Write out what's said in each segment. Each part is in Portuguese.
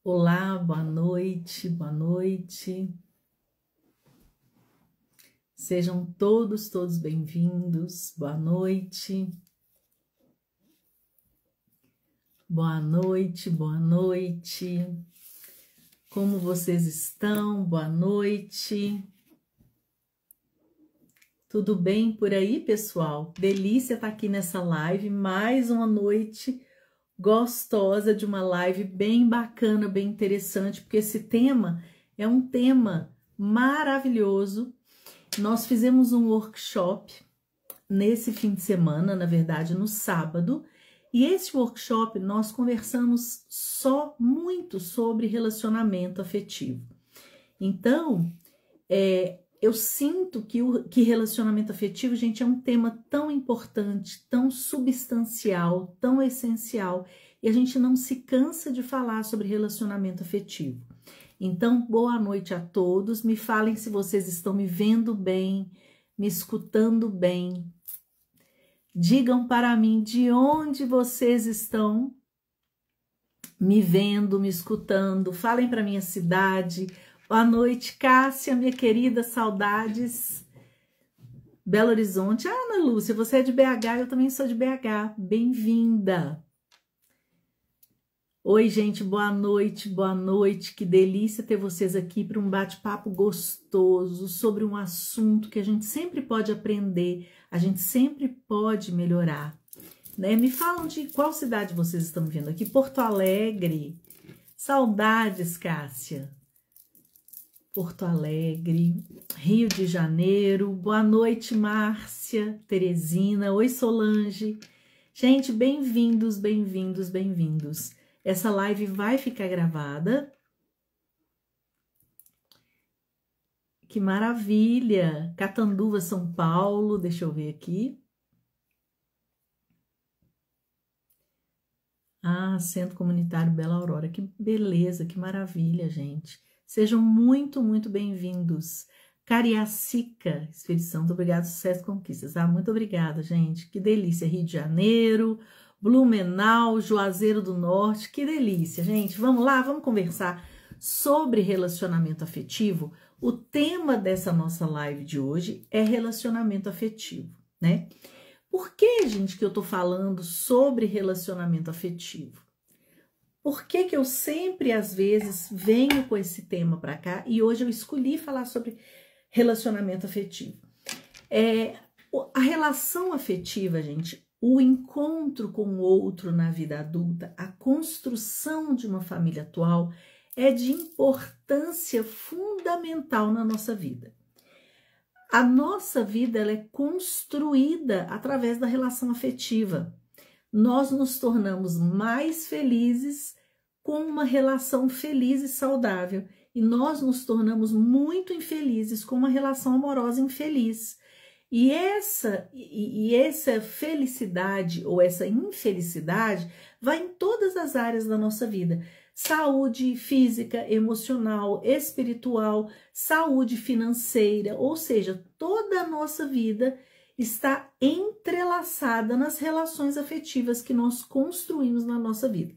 Olá, boa noite, boa noite. Sejam todos bem-vindos. Boa noite. Boa noite, boa noite. Como vocês estão? Boa noite. Tudo bem por aí, pessoal? Delícia estar aqui nessa live, mais uma noite gostosa de uma live bem bacana, bem interessante, porque esse tema é um tema maravilhoso. Nós fizemos um workshop nesse fim de semana, na verdade no sábado, e esse workshop nós conversamos muito sobre relacionamento afetivo. Então, eu sinto que relacionamento afetivo, gente, é um tema tão importante, tão substancial, tão essencial, e a gente não se cansa de falar sobre relacionamento afetivo. Então, boa noite a todos. Me falem se vocês estão me vendo bem, me escutando bem. Digam para mim de onde vocês estão me vendo, me escutando. Falem para minha cidade. Boa noite, Cássia, minha querida, saudades. Belo Horizonte. Ah, Ana Lúcia, você é de BH, eu também sou de BH. Bem-vinda. Oi, gente, boa noite, que delícia ter vocês aqui para um bate-papo gostoso sobre um assunto que a gente sempre pode aprender, a gente sempre pode melhorar, né? Me falam de qual cidade vocês estão vendo aqui? Porto Alegre, saudades, Cássia. Porto Alegre, Rio de Janeiro, boa noite, Márcia, Teresina, oi, Solange. Gente, bem-vindos, bem-vindos, bem-vindos. Essa live vai ficar gravada. Que maravilha! Catanduva, São Paulo. Deixa eu ver aqui. Ah, Centro Comunitário Bela Aurora. Que beleza, que maravilha, gente. Sejam muito bem-vindos. Cariacica, Espírito Santo, obrigado, sucesso e conquistas. Ah, muito obrigada, gente. Que delícia. Rio de Janeiro, Blumenau, Juazeiro do Norte, que delícia, gente. Vamos lá, vamos conversar sobre relacionamento afetivo. O tema dessa nossa live de hoje é relacionamento afetivo, né? Por que, gente, que eu tô falando sobre relacionamento afetivo? Por que que eu sempre, às vezes, venho com esse tema para cá e hoje eu escolhi falar sobre relacionamento afetivo? A relação afetiva, gente, o encontro com o outro na vida adulta, a construção de uma família atual é de importância fundamental na nossa vida. A nossa vida ela é construída através da relação afetiva. Nós nos tornamos mais felizes com uma relação feliz e saudável e nós nos tornamos muito infelizes com uma relação amorosa infeliz. E essa felicidade ou essa infelicidade vai em todas as áreas da nossa vida. Saúde física, emocional, espiritual, saúde financeira, ou seja, toda a nossa vida está entrelaçada nas relações afetivas que nós construímos na nossa vida.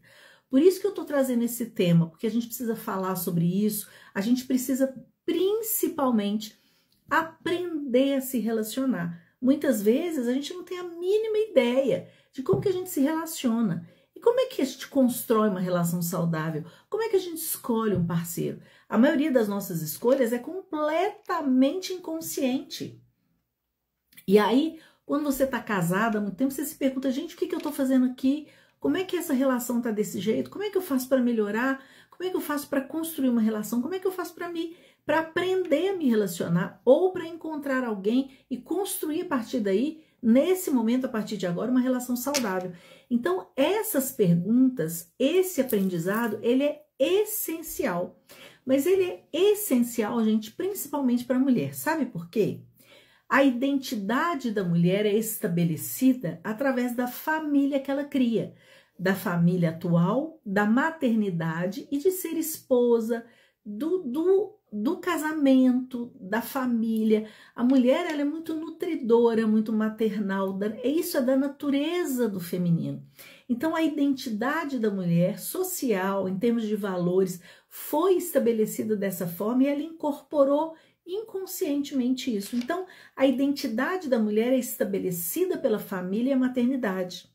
Por isso que eu estou trazendo esse tema, porque a gente precisa falar sobre isso, a gente precisa principalmente aprender a se relacionar. Muitas vezes a gente não tem a mínima ideia de como que a gente se relaciona. E como é que a gente constrói uma relação saudável? Como é que a gente escolhe um parceiro? A maioria das nossas escolhas é completamente inconsciente. E aí, quando você está casada há muito tempo, você se pergunta, gente, o que eu estou fazendo aqui? Como é que essa relação está desse jeito? Como é que eu faço para melhorar? Como é que eu faço para construir uma relação? Como é que eu faço para aprender a me relacionar ou para encontrar alguém e construir a partir daí, nesse momento, a partir de agora, uma relação saudável? Então, essas perguntas, esse aprendizado, ele é essencial. Mas ele é essencial, gente, principalmente para a mulher. Sabe por quê? A identidade da mulher é estabelecida através da família que ela cria, da família atual, da maternidade e de ser esposa, do casamento, da família. A mulher, ela é muito nutridora, muito maternal, isso é da natureza do feminino. Então, a identidade da mulher social, em termos de valores, foi estabelecida dessa forma e ela incorporou inconscientemente isso. Então, a identidade da mulher é estabelecida pela família e a maternidade.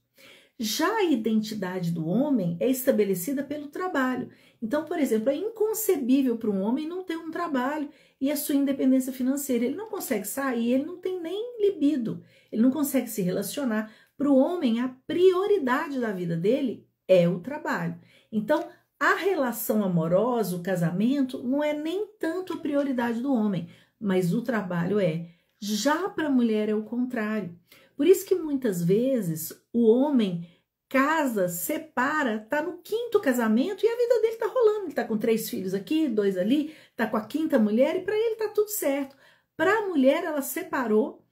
Já a identidade do homem é estabelecida pelo trabalho. Então, por exemplo, é inconcebível para um homem não ter um trabalho e a sua independência financeira. Ele não consegue sair, ele não tem nem libido, ele não consegue se relacionar. Para o homem, a prioridade da vida dele é o trabalho. Então, a relação amorosa, o casamento, não é nem tanto a prioridade do homem, mas o trabalho é. Já para a mulher é o contrário. Por isso que muitas vezes o homem casa, separa, tá no 5º casamento e a vida dele tá rolando. Ele tá com 3 filhos aqui, 2 ali, tá com a 5ª mulher e para ele tá tudo certo. Para a mulher, ela separou,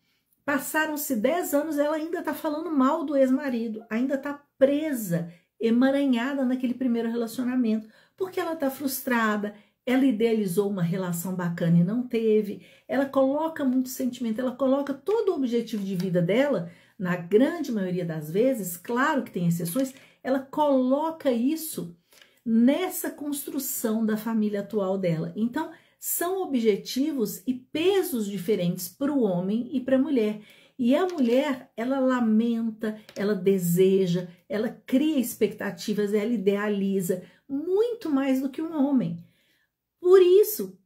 passaram-se 10 anos, ela ainda tá falando mal do ex-marido, ainda tá presa, emaranhada naquele primeiro relacionamento, porque ela tá frustrada, ela idealizou uma relação bacana e não teve, ela coloca muito sentimento, ela coloca todo o objetivo de vida dela, na grande maioria das vezes, claro que tem exceções, ela coloca isso nessa construção da família atual dela. Então, são objetivos e pesos diferentes para o homem e para a mulher. E a mulher, ela lamenta, ela deseja, ela cria expectativas, ela idealiza muito mais do que um homem. Por isso,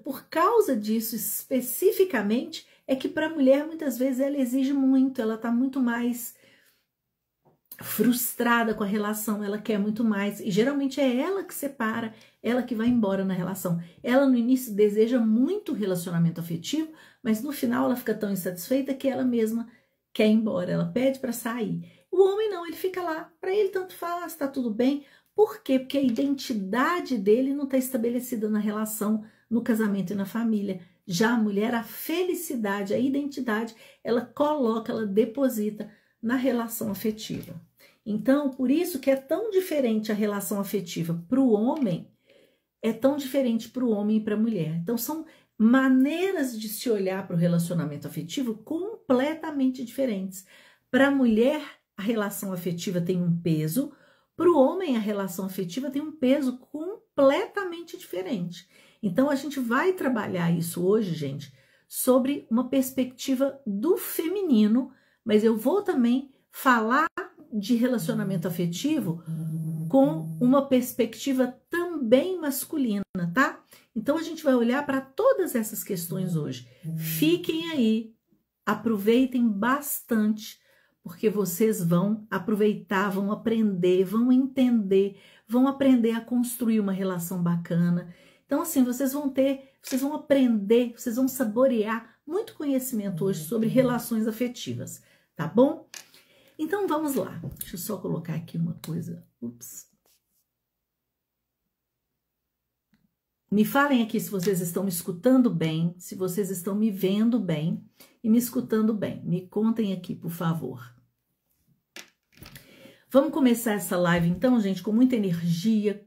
por causa disso especificamente, é que para a mulher muitas vezes ela exige muito, ela está muito mais frustrada com a relação, ela quer muito mais, e geralmente é ela que separa, ela que vai embora na relação. Ela no início deseja muito relacionamento afetivo, mas no final ela fica tão insatisfeita que ela mesma quer ir embora, ela pede para sair. O homem não, ele fica lá, para ele tanto faz, está tudo bem. Por quê? Porque a identidade dele não está estabelecida na relação, no casamento e na família. Já a mulher, a felicidade, a identidade, ela coloca, ela deposita na relação afetiva. Então, por isso que é tão diferente a relação afetiva para o homem, é tão diferente para o homem e para a mulher. Então, são maneiras de se olhar para o relacionamento afetivo completamente diferentes. Para a mulher, a relação afetiva tem um peso, para o homem, a relação afetiva tem um peso completamente diferente. Então, a gente vai trabalhar isso hoje, gente, sobre uma perspectiva do feminino, mas eu vou também falar de relacionamento afetivo com uma perspectiva também masculina, tá? Então, a gente vai olhar para todas essas questões hoje. Fiquem aí, aproveitem bastante, porque vocês vão aproveitar, vão aprender, vão entender, vão aprender a construir uma relação bacana. Então, assim, vocês vão aprender, vocês vão saborear muito conhecimento hoje sobre relações afetivas, tá bom? Então, vamos lá. Deixa eu só colocar aqui uma coisa. Ups. Me falem aqui se vocês estão me escutando bem, se vocês estão me vendo bem e me escutando bem. Me contem aqui, por favor. Vamos começar essa live, então, gente, com muita energia.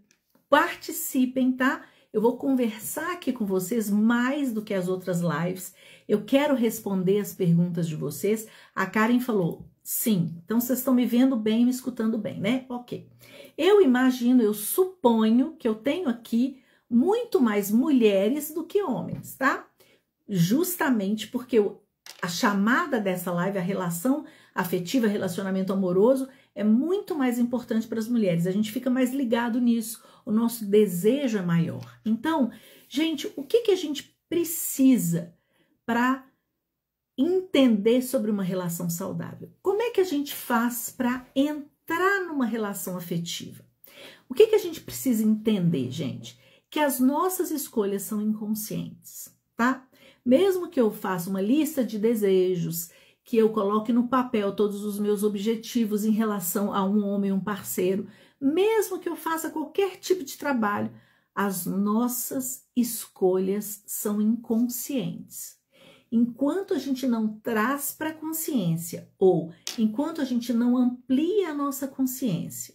Participem, tá? Eu vou conversar aqui com vocês mais do que as outras lives. Eu quero responder as perguntas de vocês. A Karen falou, sim. Então, vocês estão me vendo bem, me escutando bem, né? Ok. Eu imagino, eu suponho que eu tenho aqui muito mais mulheres do que homens, tá? Justamente porque a chamada dessa live, a relação afetiva, relacionamento amoroso, é muito mais importante para as mulheres. A gente fica mais ligado nisso. O nosso desejo é maior. Então, gente, o que a gente precisa para entender sobre uma relação saudável? Como é que a gente faz para entrar numa relação afetiva? O que a gente precisa entender, gente? Que as nossas escolhas são inconscientes, tá? Mesmo que eu faça uma lista de desejos, que eu coloque no papel todos os meus objetivos em relação a um homem, um parceiro, mesmo que eu faça qualquer tipo de trabalho, as nossas escolhas são inconscientes. Enquanto a gente não traz para a consciência ou enquanto a gente não amplia a nossa consciência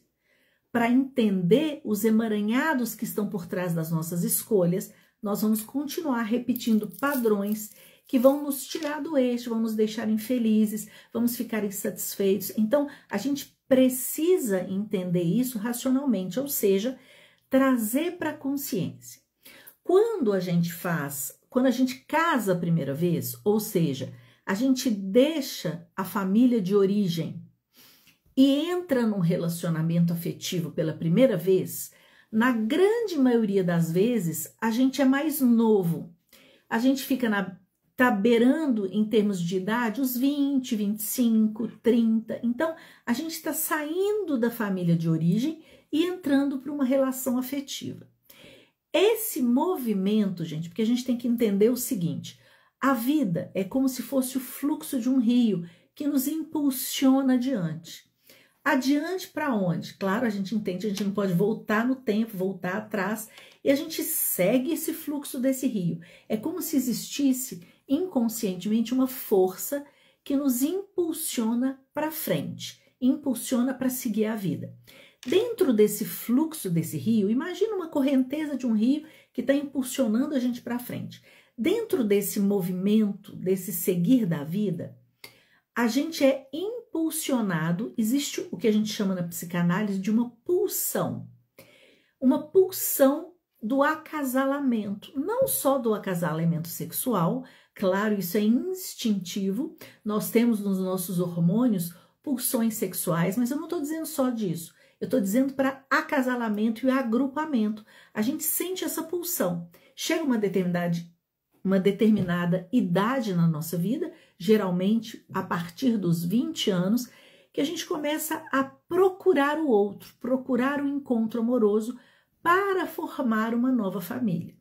para entender os emaranhados que estão por trás das nossas escolhas, nós vamos continuar repetindo padrões que vão nos tirar do eixo, vão nos deixar infelizes, vamos ficar insatisfeitos. Então, a gente precisa entender isso racionalmente, ou seja, trazer para a consciência. Quando a gente casa a primeira vez, ou seja, a gente deixa a família de origem e entra num relacionamento afetivo pela primeira vez, na grande maioria das vezes, a gente é mais novo. A gente tá beirando, em termos de idade, os 20, 25, 30. Então, a gente está saindo da família de origem e entrando para uma relação afetiva. Esse movimento, gente, porque a gente tem que entender o seguinte, a vida é como se fosse o fluxo de um rio que nos impulsiona adiante. Adiante para onde? Claro, a gente entende, a gente não pode voltar no tempo, voltar atrás, e a gente segue esse fluxo desse rio. É como se existisse inconscientemente uma força que nos impulsiona para frente, impulsiona para seguir a vida. Dentro desse fluxo desse rio, imagina uma correnteza de um rio que está impulsionando a gente para frente. Dentro desse movimento, desse seguir da vida, a gente é impulsionado, existe o que a gente chama na psicanálise de uma pulsão do acasalamento, não só do acasalamento sexual, claro, isso é instintivo, nós temos nos nossos hormônios pulsões sexuais, mas eu não estou dizendo só disso, eu estou dizendo para acasalamento e agrupamento, a gente sente essa pulsão, chega uma determinada idade na nossa vida, geralmente a partir dos 20 anos, que a gente começa a procurar o outro, procurar o encontro amoroso para formar uma nova família.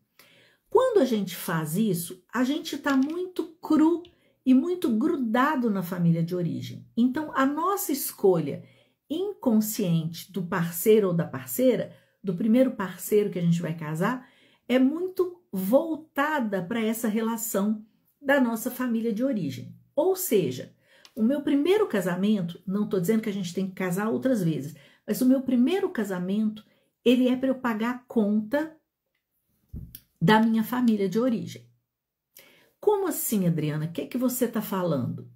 Quando a gente faz isso, a gente está muito cru e muito grudado na família de origem. Então, a nossa escolha inconsciente do parceiro ou da parceira, do primeiro parceiro que a gente vai casar, é muito voltada para essa relação da nossa família de origem. Ou seja, o meu primeiro casamento, não estou dizendo que a gente tem que casar outras vezes, mas o meu primeiro casamento, ele é para eu pagar a conta da minha família de origem. Como assim, Adriana? O que é que você está falando?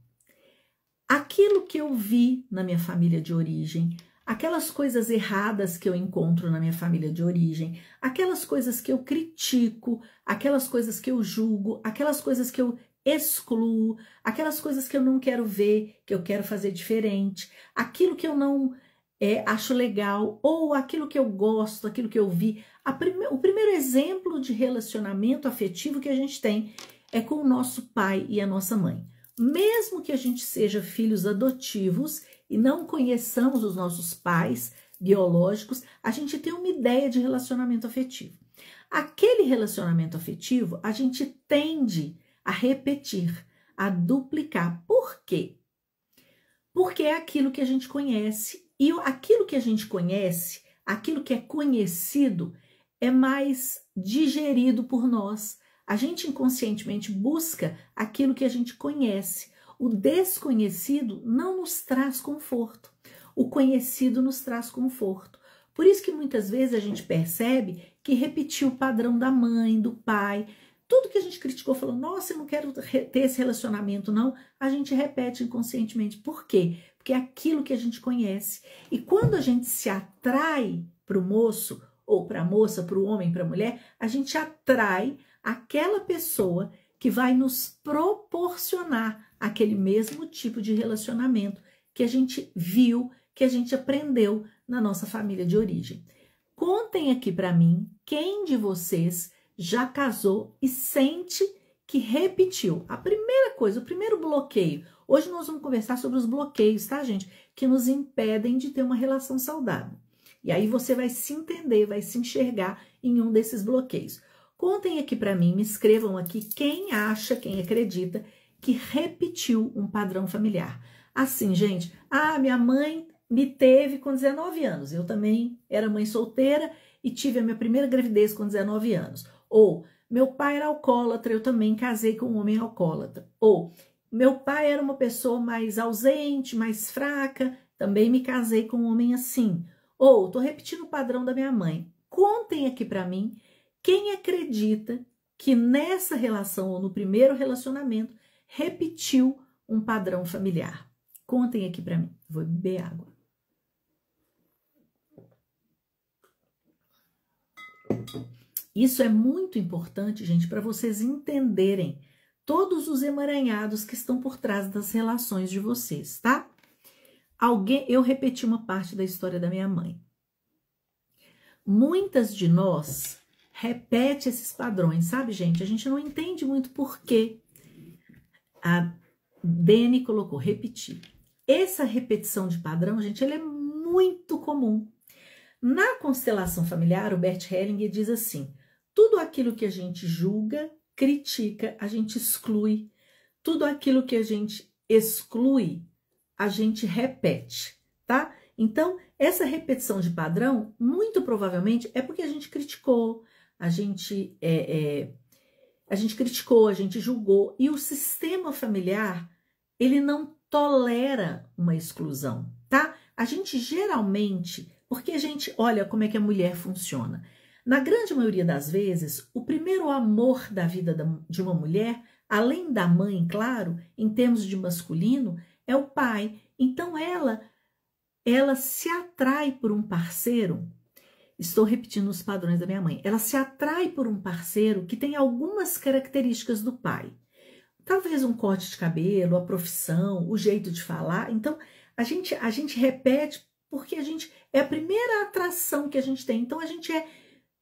Aquilo que eu vi na minha família de origem, aquelas coisas erradas que eu encontro na minha família de origem, aquelas coisas que eu critico, aquelas coisas que eu julgo, aquelas coisas que eu excluo, aquelas coisas que eu não quero ver, que eu quero fazer diferente, aquilo que eu não acho legal, ou aquilo que eu gosto, aquilo que eu vi. O primeiro exemplo de relacionamento afetivo que a gente tem é com o nosso pai e a nossa mãe. Mesmo que a gente seja filhos adotivos e não conheçamos os nossos pais biológicos, a gente tem uma ideia de relacionamento afetivo. Aquele relacionamento afetivo, a gente tende a repetir, a duplicar. Por quê? Porque é aquilo que a gente conhece. E aquilo que a gente conhece, aquilo que é conhecido, é mais digerido por nós. A gente inconscientemente busca aquilo que a gente conhece. O desconhecido não nos traz conforto. O conhecido nos traz conforto. Por isso que muitas vezes a gente percebe que repetiu o padrão da mãe, do pai, tudo que a gente criticou, falou, nossa, eu não quero ter esse relacionamento, não. A gente repete inconscientemente. Por quê? Porque é aquilo que a gente conhece. E quando a gente se atrai para o moço, ou para a moça, para o homem, para a mulher, a gente atrai aquela pessoa que vai nos proporcionar aquele mesmo tipo de relacionamento que a gente viu, que a gente aprendeu na nossa família de origem. Contem aqui para mim quem de vocês já casou e sente que repetiu. A primeira coisa, o primeiro bloqueio. Hoje nós vamos conversar sobre os bloqueios, tá, gente? Que nos impedem de ter uma relação saudável. E aí você vai se entender, vai se enxergar em um desses bloqueios. Contem aqui para mim, me escrevam aqui quem acha, quem acredita que repetiu um padrão familiar. Assim, gente, minha mãe me teve com 19 anos. Eu também era mãe solteira e tive a minha primeira gravidez com 19 anos. Ou, meu pai era alcoólatra, eu também casei com um homem alcoólatra. Ou, meu pai era uma pessoa mais ausente, mais fraca, também me casei com um homem assim. Ou tô repetindo o padrão da minha mãe. Contem aqui para mim quem acredita que nessa relação ou no primeiro relacionamento repetiu um padrão familiar. Contem aqui para mim. Vou beber água. Isso é muito importante, gente, para vocês entenderem todos os emaranhados que estão por trás das relações de vocês, tá? Eu repeti uma parte da história da minha mãe. Muitas de nós repete esses padrões, sabe, gente? A gente não entende muito por quê. A Dani colocou repetir. Essa repetição de padrão, gente, ela é muito comum. Na constelação familiar, o Bert Hellinger diz assim: tudo aquilo que a gente julga, critica, a gente exclui. Tudo aquilo que a gente exclui, a gente repete, tá? Então, essa repetição de padrão, muito provavelmente, é porque a gente criticou, a gente criticou, a gente julgou. E o sistema familiar, ele não tolera uma exclusão, tá? A gente geralmente, porque a gente olha como é que a mulher funciona. Na grande maioria das vezes, o primeiro amor da vida de uma mulher, além da mãe, claro, em termos de masculino, é o pai. Então ela se atrai por um parceiro, estou repetindo os padrões da minha mãe, ela se atrai por um parceiro que tem algumas características do pai. Talvez um corte de cabelo, a profissão, o jeito de falar. Então a gente repete porque é a primeira atração que a gente tem. Então a gente é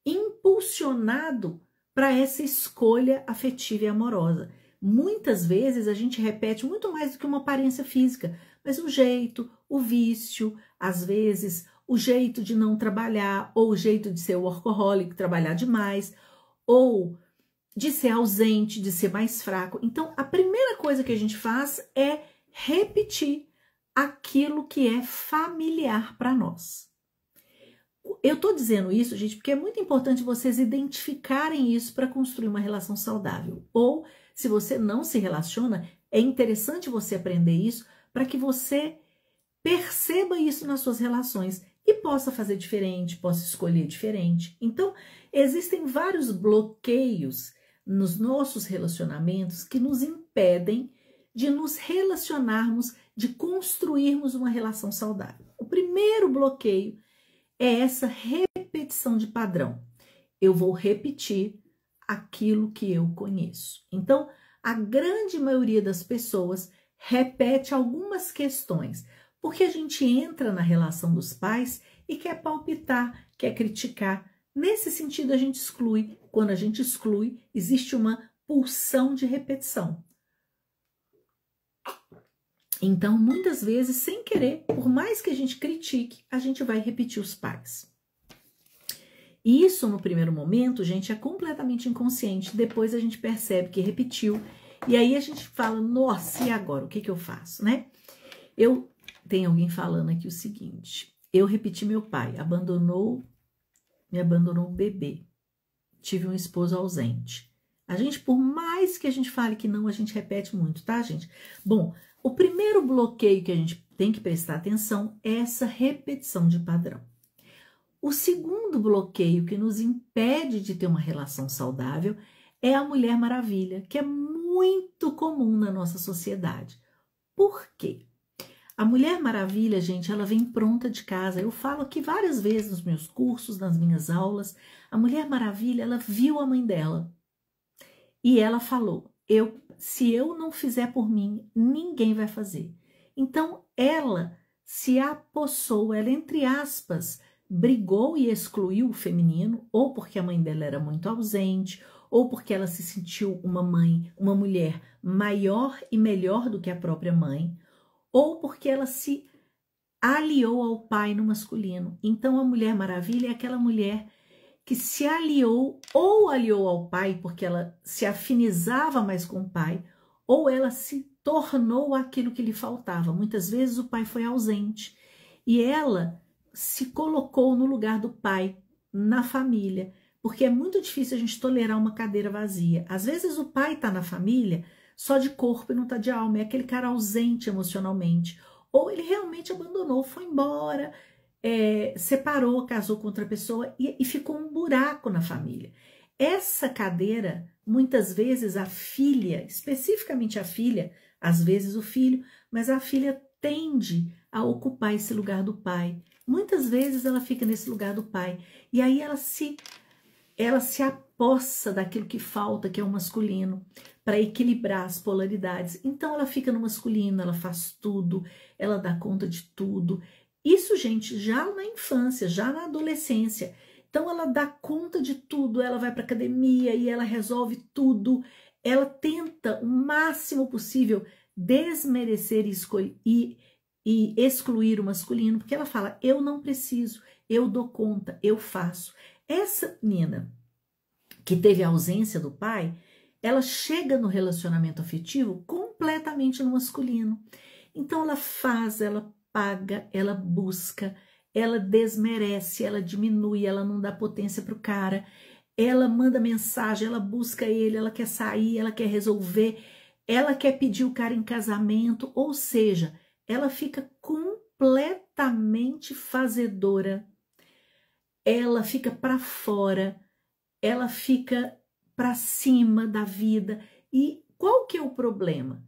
impulsionado para essa escolha afetiva e amorosa. Muitas vezes a gente repete muito mais do que uma aparência física, mas o jeito, o vício, às vezes o jeito de não trabalhar, ou o jeito de ser workaholic, trabalhar demais, ou de ser ausente, de ser mais fraco. Então a primeira coisa que a gente faz é repetir aquilo que é familiar para nós. Eu tô dizendo isso, gente, porque é muito importante vocês identificarem isso para construir uma relação saudável. Ou, se você não se relaciona, é interessante você aprender isso para que você perceba isso nas suas relações e possa fazer diferente, possa escolher diferente. Então, existem vários bloqueios nos nossos relacionamentos que nos impedem de nos relacionarmos, de construirmos uma relação saudável. O primeiro bloqueio é essa repetição de padrão. Eu vou repetir aquilo que eu conheço. Então, a grande maioria das pessoas repete algumas questões, porque a gente entra na relação dos pais e quer palpitar, quer criticar. Nesse sentido, a gente exclui. Quando a gente exclui, existe uma pulsão de repetição. Então, muitas vezes, sem querer, por mais que a gente critique, a gente vai repetir os pais. E isso, no primeiro momento, gente, é completamente inconsciente. Depois a gente percebe que repetiu. E aí a gente fala, nossa, e agora? O que eu faço, né? Tem alguém falando aqui o seguinte. Eu repeti meu pai, me abandonou o bebê. Tive um esposo ausente. A gente, por mais que a gente fale que não, a gente repete muito, tá, gente? Bom, o primeiro bloqueio que a gente tem que prestar atenção é essa repetição de padrão. O segundo bloqueio que nos impede de ter uma relação saudável é a Mulher Maravilha, que é muito comum na nossa sociedade. Por quê? A Mulher Maravilha, gente, ela vem pronta de casa. Eu falo aqui várias vezes nos meus cursos, nas minhas aulas. A Mulher Maravilha, ela viu a mãe dela e ela falou, se eu não fizer por mim, ninguém vai fazer. Então, ela se apossou, ela, entre aspas, brigou e excluiu o feminino, ou porque a mãe dela era muito ausente, ou porque ela se sentiu uma mulher maior e melhor do que a própria mãe, ou porque ela se aliou ao pai no masculino. Então, a Mulher Maravilha é aquela mulher que se aliou ao pai porque ela se afinizava mais com o pai, ou ela se tornou aquilo que lhe faltava. Muitas vezes o pai foi ausente e ela se colocou no lugar do pai na família, porque é muito difícil a gente tolerar uma cadeira vazia. Às vezes o pai está na família só de corpo e não está de alma, é aquele cara ausente emocionalmente, ou ele realmente abandonou, foi embora, separou, casou com outra pessoa e ficou um buraco na família. Essa cadeira, muitas vezes a filha, especificamente a filha, às vezes o filho, mas a filha tende a ocupar esse lugar do pai. Muitas vezes ela fica nesse lugar do pai e aí ela se apossa daquilo que falta, que é o masculino, para equilibrar as polaridades. Então ela fica no masculino, ela faz tudo, ela dá conta de tudo. Isso, gente, já na infância, já na adolescência. Então ela dá conta de tudo, ela vai para academia e ela resolve tudo. Ela tenta o máximo possível desmerecer e excluir o masculino, porque ela fala, eu não preciso, eu dou conta, eu faço. Essa menina que teve a ausência do pai, ela chega no relacionamento afetivo completamente no masculino. Então ela faz, ela paga, ela busca, ela desmerece, ela diminui, ela não dá potência para o cara, ela manda mensagem, ela busca ele, ela quer sair, ela quer resolver, ela quer pedir o cara em casamento, ou seja, ela fica completamente fazedora, ela fica para fora, ela fica para cima da vida. E qual que é o problema?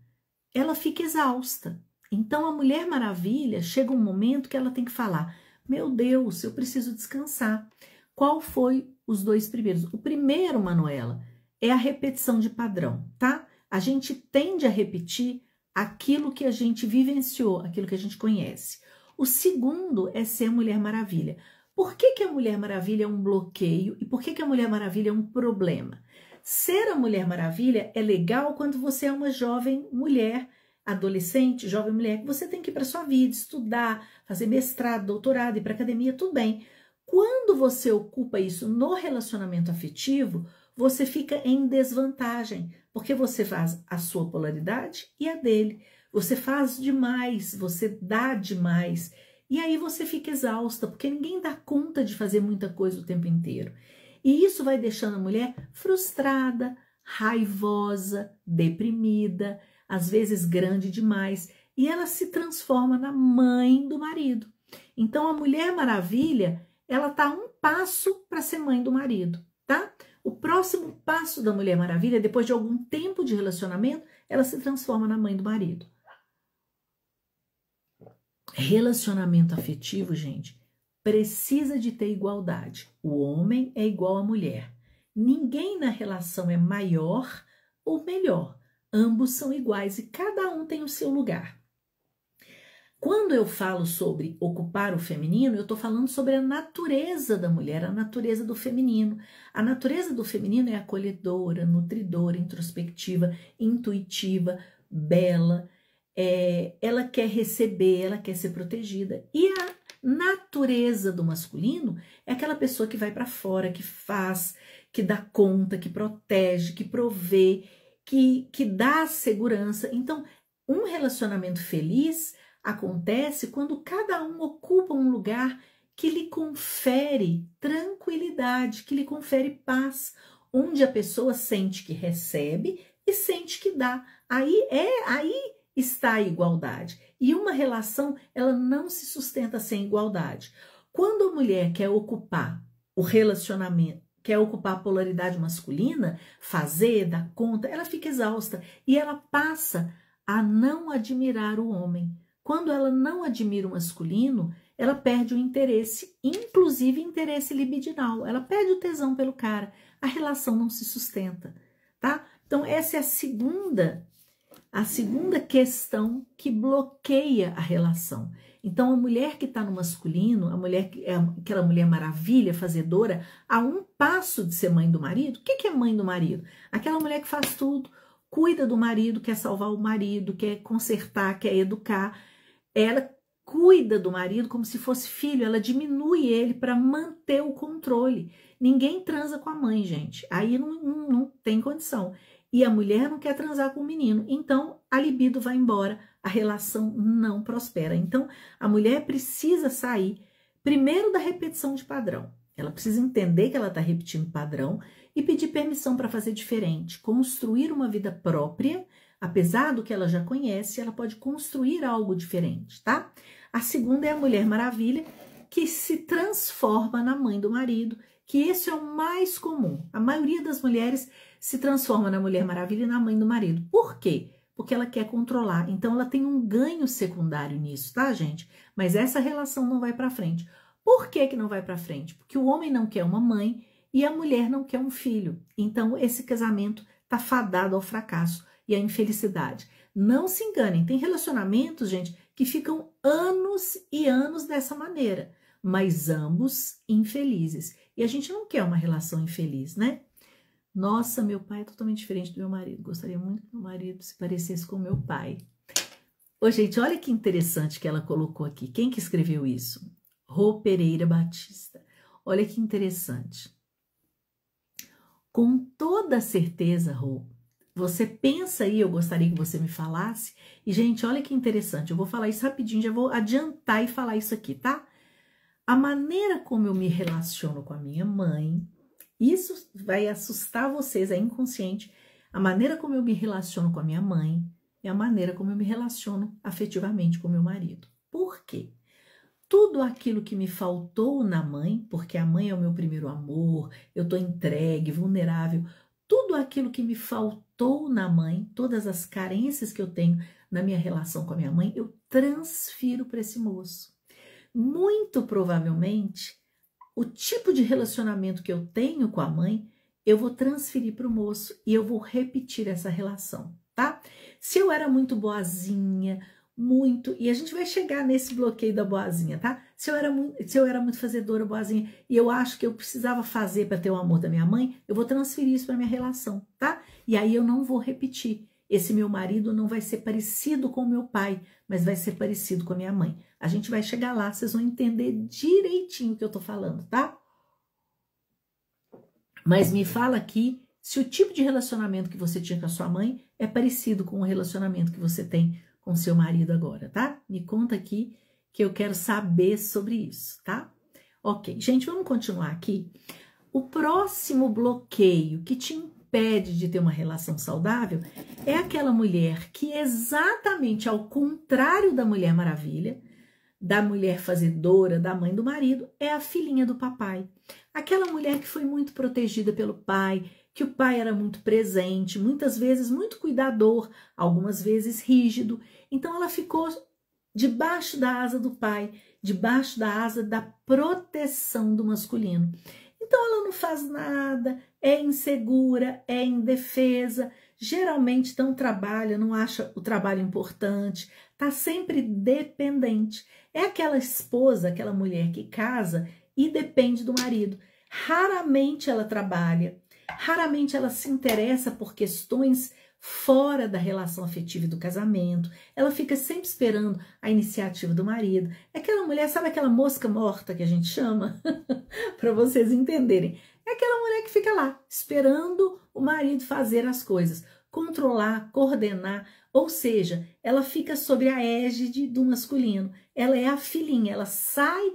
Ela fica exausta. Então a Mulher Maravilha chega um momento que ela tem que falar, meu Deus, eu preciso descansar. Qual foi os dois primeiros? O primeiro, Manuela, é a repetição de padrão, tá? A gente tende a repetir aquilo que a gente vivenciou, aquilo que a gente conhece. O segundo é ser Mulher Maravilha. Por que a Mulher Maravilha é um bloqueio e por que a Mulher Maravilha é um problema? Ser a Mulher Maravilha é legal quando você é uma jovem mulher, adolescente, jovem mulher, que você tem que ir para sua vida, estudar, fazer mestrado, doutorado, ir para academia, tudo bem. Quando você ocupa isso no relacionamento afetivo, você fica em desvantagem, porque você faz a sua polaridade e a dele. Você faz demais, você dá demais. E aí você fica exausta, porque ninguém dá conta de fazer muita coisa o tempo inteiro. E isso vai deixando a mulher frustrada, raivosa, deprimida, às vezes grande demais, e ela se transforma na mãe do marido. Então a Mulher Maravilha, ela tá um passo para ser mãe do marido, tá? O próximo passo da Mulher Maravilha, depois de algum tempo de relacionamento, ela se transforma na mãe do marido. Relacionamento afetivo, gente, precisa de ter igualdade. O homem é igual à mulher. Ninguém na relação é maior ou melhor. Ambos são iguais e cada um tem o seu lugar. Quando eu falo sobre ocupar o feminino, eu estou falando sobre a natureza da mulher, a natureza do feminino. A natureza do feminino é acolhedora, nutridora, introspectiva, intuitiva, bela. Ela quer receber, ela quer ser protegida. E a natureza do masculino é aquela pessoa que vai para fora, que faz, que dá conta, que protege, que provê, que dá segurança. Então, um relacionamento feliz acontece quando cada um ocupa um lugar que lhe confere tranquilidade, que lhe confere paz, onde a pessoa sente que recebe e sente que dá. Aí está a igualdade. E uma relação, ela não se sustenta sem igualdade. Quando a mulher quer ocupar o relacionamento, quer ocupar a polaridade masculina, fazer, dar conta, ela fica exausta e ela passa a não admirar o homem. Quando ela não admira o masculino, ela perde o interesse, inclusive interesse libidinal. Ela perde o tesão pelo cara. A relação não se sustenta, tá? Então essa é a segunda questão que bloqueia a relação. Então, a mulher que está no masculino, a mulher que é aquela mulher maravilha, fazedora, a um passo de ser mãe do marido. O que é mãe do marido? Aquela mulher que faz tudo, cuida do marido, quer salvar o marido, quer consertar, quer educar. Ela cuida do marido como se fosse filho, ela diminui ele para manter o controle. Ninguém transa com a mãe, gente. Aí não tem condição. E a mulher não quer transar com o menino, então a libido vai embora, a relação não prospera. Então a mulher precisa sair primeiro da repetição de padrão. Ela precisa entender que ela está repetindo padrão e pedir permissão para fazer diferente, construir uma vida própria, apesar do que ela já conhece, ela pode construir algo diferente, tá? A segunda é a Mulher Maravilha, que se transforma na mãe do marido, que esse é o mais comum. A maioria das mulheres se transforma na Mulher Maravilha e na mãe do marido. Por quê? Porque ela quer controlar. Então ela tem um ganho secundário nisso, tá, gente? Mas essa relação não vai para frente. Por que que não vai para frente? Porque o homem não quer uma mãe e a mulher não quer um filho. Então esse casamento tá fadado ao fracasso e à infelicidade. Não se enganem, tem relacionamentos, gente, que ficam anos e anos dessa maneira, mas ambos infelizes. E a gente não quer uma relação infeliz, né? Nossa, meu pai é totalmente diferente do meu marido. Gostaria muito que meu marido se parecesse com o meu pai. Ô, gente, olha que interessante que ela colocou aqui. Quem que escreveu isso? Rô Pereira Batista. Olha que interessante. Com toda certeza, Rô, você pensa aí, eu gostaria que você me falasse. E, gente, olha que interessante. Eu vou falar isso rapidinho, já vou adiantar e falar isso aqui, tá? A maneira como eu me relaciono com a minha mãe, isso vai assustar vocês, é inconsciente. A maneira como eu me relaciono com a minha mãe é a maneira como eu me relaciono afetivamente com meu marido. Por quê? Tudo aquilo que me faltou na mãe, porque a mãe é o meu primeiro amor, eu tô entregue, vulnerável, tudo aquilo que me faltou na mãe, todas as carências que eu tenho na minha relação com a minha mãe, eu transfiro para esse moço. Muito provavelmente, o tipo de relacionamento que eu tenho com a mãe, eu vou transferir para o moço e eu vou repetir essa relação, tá? Se eu era muito boazinha, e a gente vai chegar nesse bloqueio da boazinha, tá? Se eu era muito fazedora, boazinha, e eu acho que eu precisava fazer para ter o amor da minha mãe, eu vou transferir isso para minha relação, tá? E aí eu não vou repetir. Esse meu marido não vai ser parecido com o meu pai, mas vai ser parecido com a minha mãe. A gente vai chegar lá, vocês vão entender direitinho o que eu tô falando, tá? Mas me fala aqui se o tipo de relacionamento que você tinha com a sua mãe é parecido com o relacionamento que você tem com seu marido agora, tá? Me conta aqui que eu quero saber sobre isso, tá? Ok, gente, vamos continuar aqui. O próximo bloqueio que te impede de ter uma relação saudável é aquela mulher que, exatamente ao contrário da Mulher Maravilha, da mulher fazedora, da mãe do marido, é a filhinha do papai. Aquela mulher que foi muito protegida pelo pai, que o pai era muito presente, muitas vezes muito cuidador, algumas vezes rígido. Então ela ficou debaixo da asa do pai, debaixo da asa da proteção do masculino. Então ela não faz nada, é insegura, é indefesa, geralmente não trabalha, não acha o trabalho importante, está sempre dependente. É aquela esposa, aquela mulher que casa e depende do marido. Raramente ela trabalha, raramente ela se interessa por questões fora da relação afetiva e do casamento. Ela fica sempre esperando a iniciativa do marido. É aquela mulher, sabe aquela mosca morta que a gente chama? Para vocês entenderem. É aquela mulher que fica lá, esperando o marido fazer as coisas, controlar, coordenar, ou seja, ela fica sob a égide do masculino. Ela é a filhinha, ela sai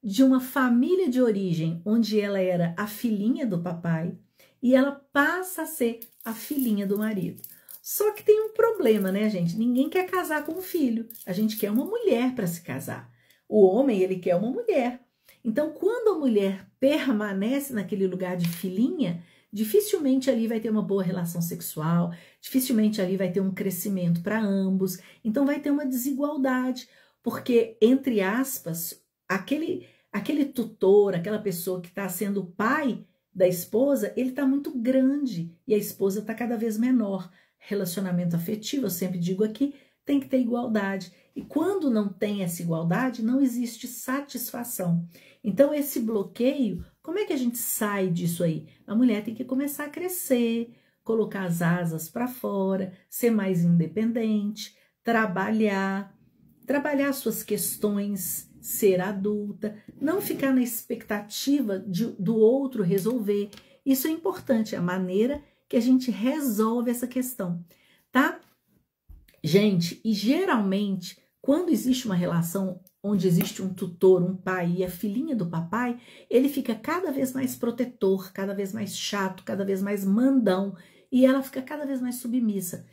de uma família de origem onde ela era a filhinha do papai e ela passa a ser a filhinha do marido. Só que tem um problema, né, gente? Ninguém quer casar com um filho. A gente quer uma mulher para se casar. O homem, ele quer uma mulher. Então, quando a mulher permanece naquele lugar de filhinha, dificilmente ali vai ter uma boa relação sexual, dificilmente ali vai ter um crescimento para ambos. Então, vai ter uma desigualdade, porque, entre aspas, aquele tutor, aquela pessoa que está sendo o pai da esposa, ele está muito grande e a esposa está cada vez menor. Relacionamento afetivo, eu sempre digo aqui, tem que ter igualdade. E quando não tem essa igualdade, não existe satisfação. Então, esse bloqueio, como é que a gente sai disso aí? A mulher tem que começar a crescer, colocar as asas para fora, ser mais independente, trabalhar suas questões, ser adulta, não ficar na expectativa do outro resolver. Isso é importante, a maneira que a gente resolve essa questão, tá? Gente, e geralmente, quando existe uma relação onde existe um tutor, um pai e a filhinha do papai, ele fica cada vez mais protetor, cada vez mais chato, cada vez mais mandão, e ela fica cada vez mais submissa.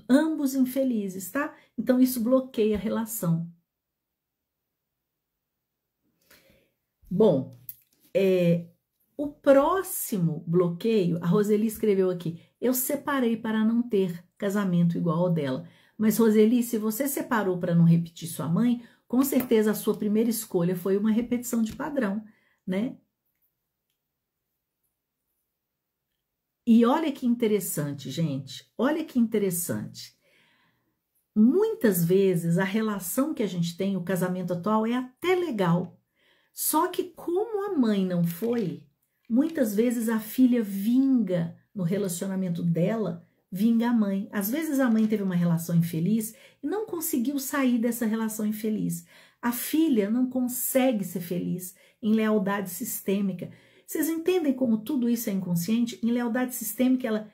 Ambos infelizes, tá? Então, isso bloqueia a relação. Bom, o próximo bloqueio, a Roseli escreveu aqui, eu separei para não ter casamento igual ao dela. Mas, Roseli, se você separou para não repetir sua mãe, com certeza a sua primeira escolha foi uma repetição de padrão, né? E olha que interessante, gente, olha que interessante. Muitas vezes a relação que a gente tem, o casamento atual, é até legal. Só que como a mãe não foi, muitas vezes a filha vinga no relacionamento dela, vinga a mãe. Às vezes a mãe teve uma relação infeliz e não conseguiu sair dessa relação infeliz. A filha não consegue ser feliz em lealdade sistêmica. Vocês entendem como tudo isso é inconsciente? Em lealdade sistêmica, ela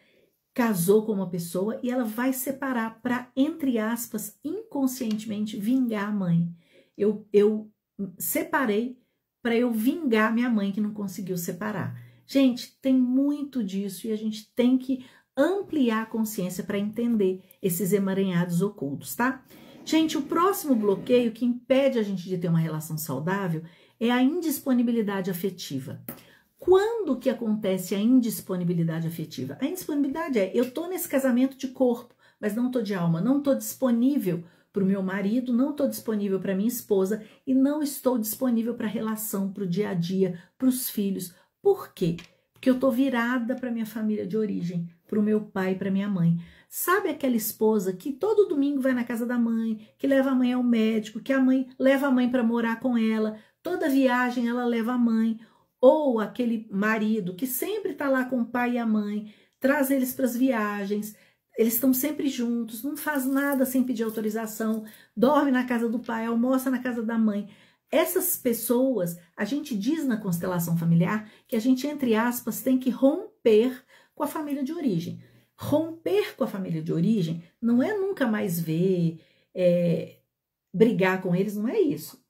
casou com uma pessoa e ela vai separar para, entre aspas, inconscientemente vingar a mãe. Eu separei para eu vingar minha mãe que não conseguiu separar. Gente, tem muito disso e a gente tem que ampliar a consciência para entender esses emaranhados ocultos, tá? Gente, o próximo bloqueio que impede a gente de ter uma relação saudável é a indisponibilidade afetiva. Quando que acontece a indisponibilidade afetiva? A indisponibilidade é, eu tô nesse casamento de corpo, mas não tô de alma, não tô disponível para o meu marido, não estou disponível para minha esposa e não estou disponível para a relação, para o dia a dia, para os filhos. Por quê? Porque eu estou virada para minha família de origem, para o meu pai e para minha mãe. Sabe aquela esposa que todo domingo vai na casa da mãe, que leva a mãe ao médico, que a mãe leva a mãe para morar com ela, toda viagem ela leva a mãe, ou aquele marido que sempre está lá com o pai e a mãe, traz eles para as viagens, eles estão sempre juntos, não faz nada sem pedir autorização, dorme na casa do pai, almoça na casa da mãe. Essas pessoas, a gente diz na constelação familiar que a gente, entre aspas, tem que romper com a família de origem. Romper com a família de origem não é nunca mais ver, brigar com eles, não é isso.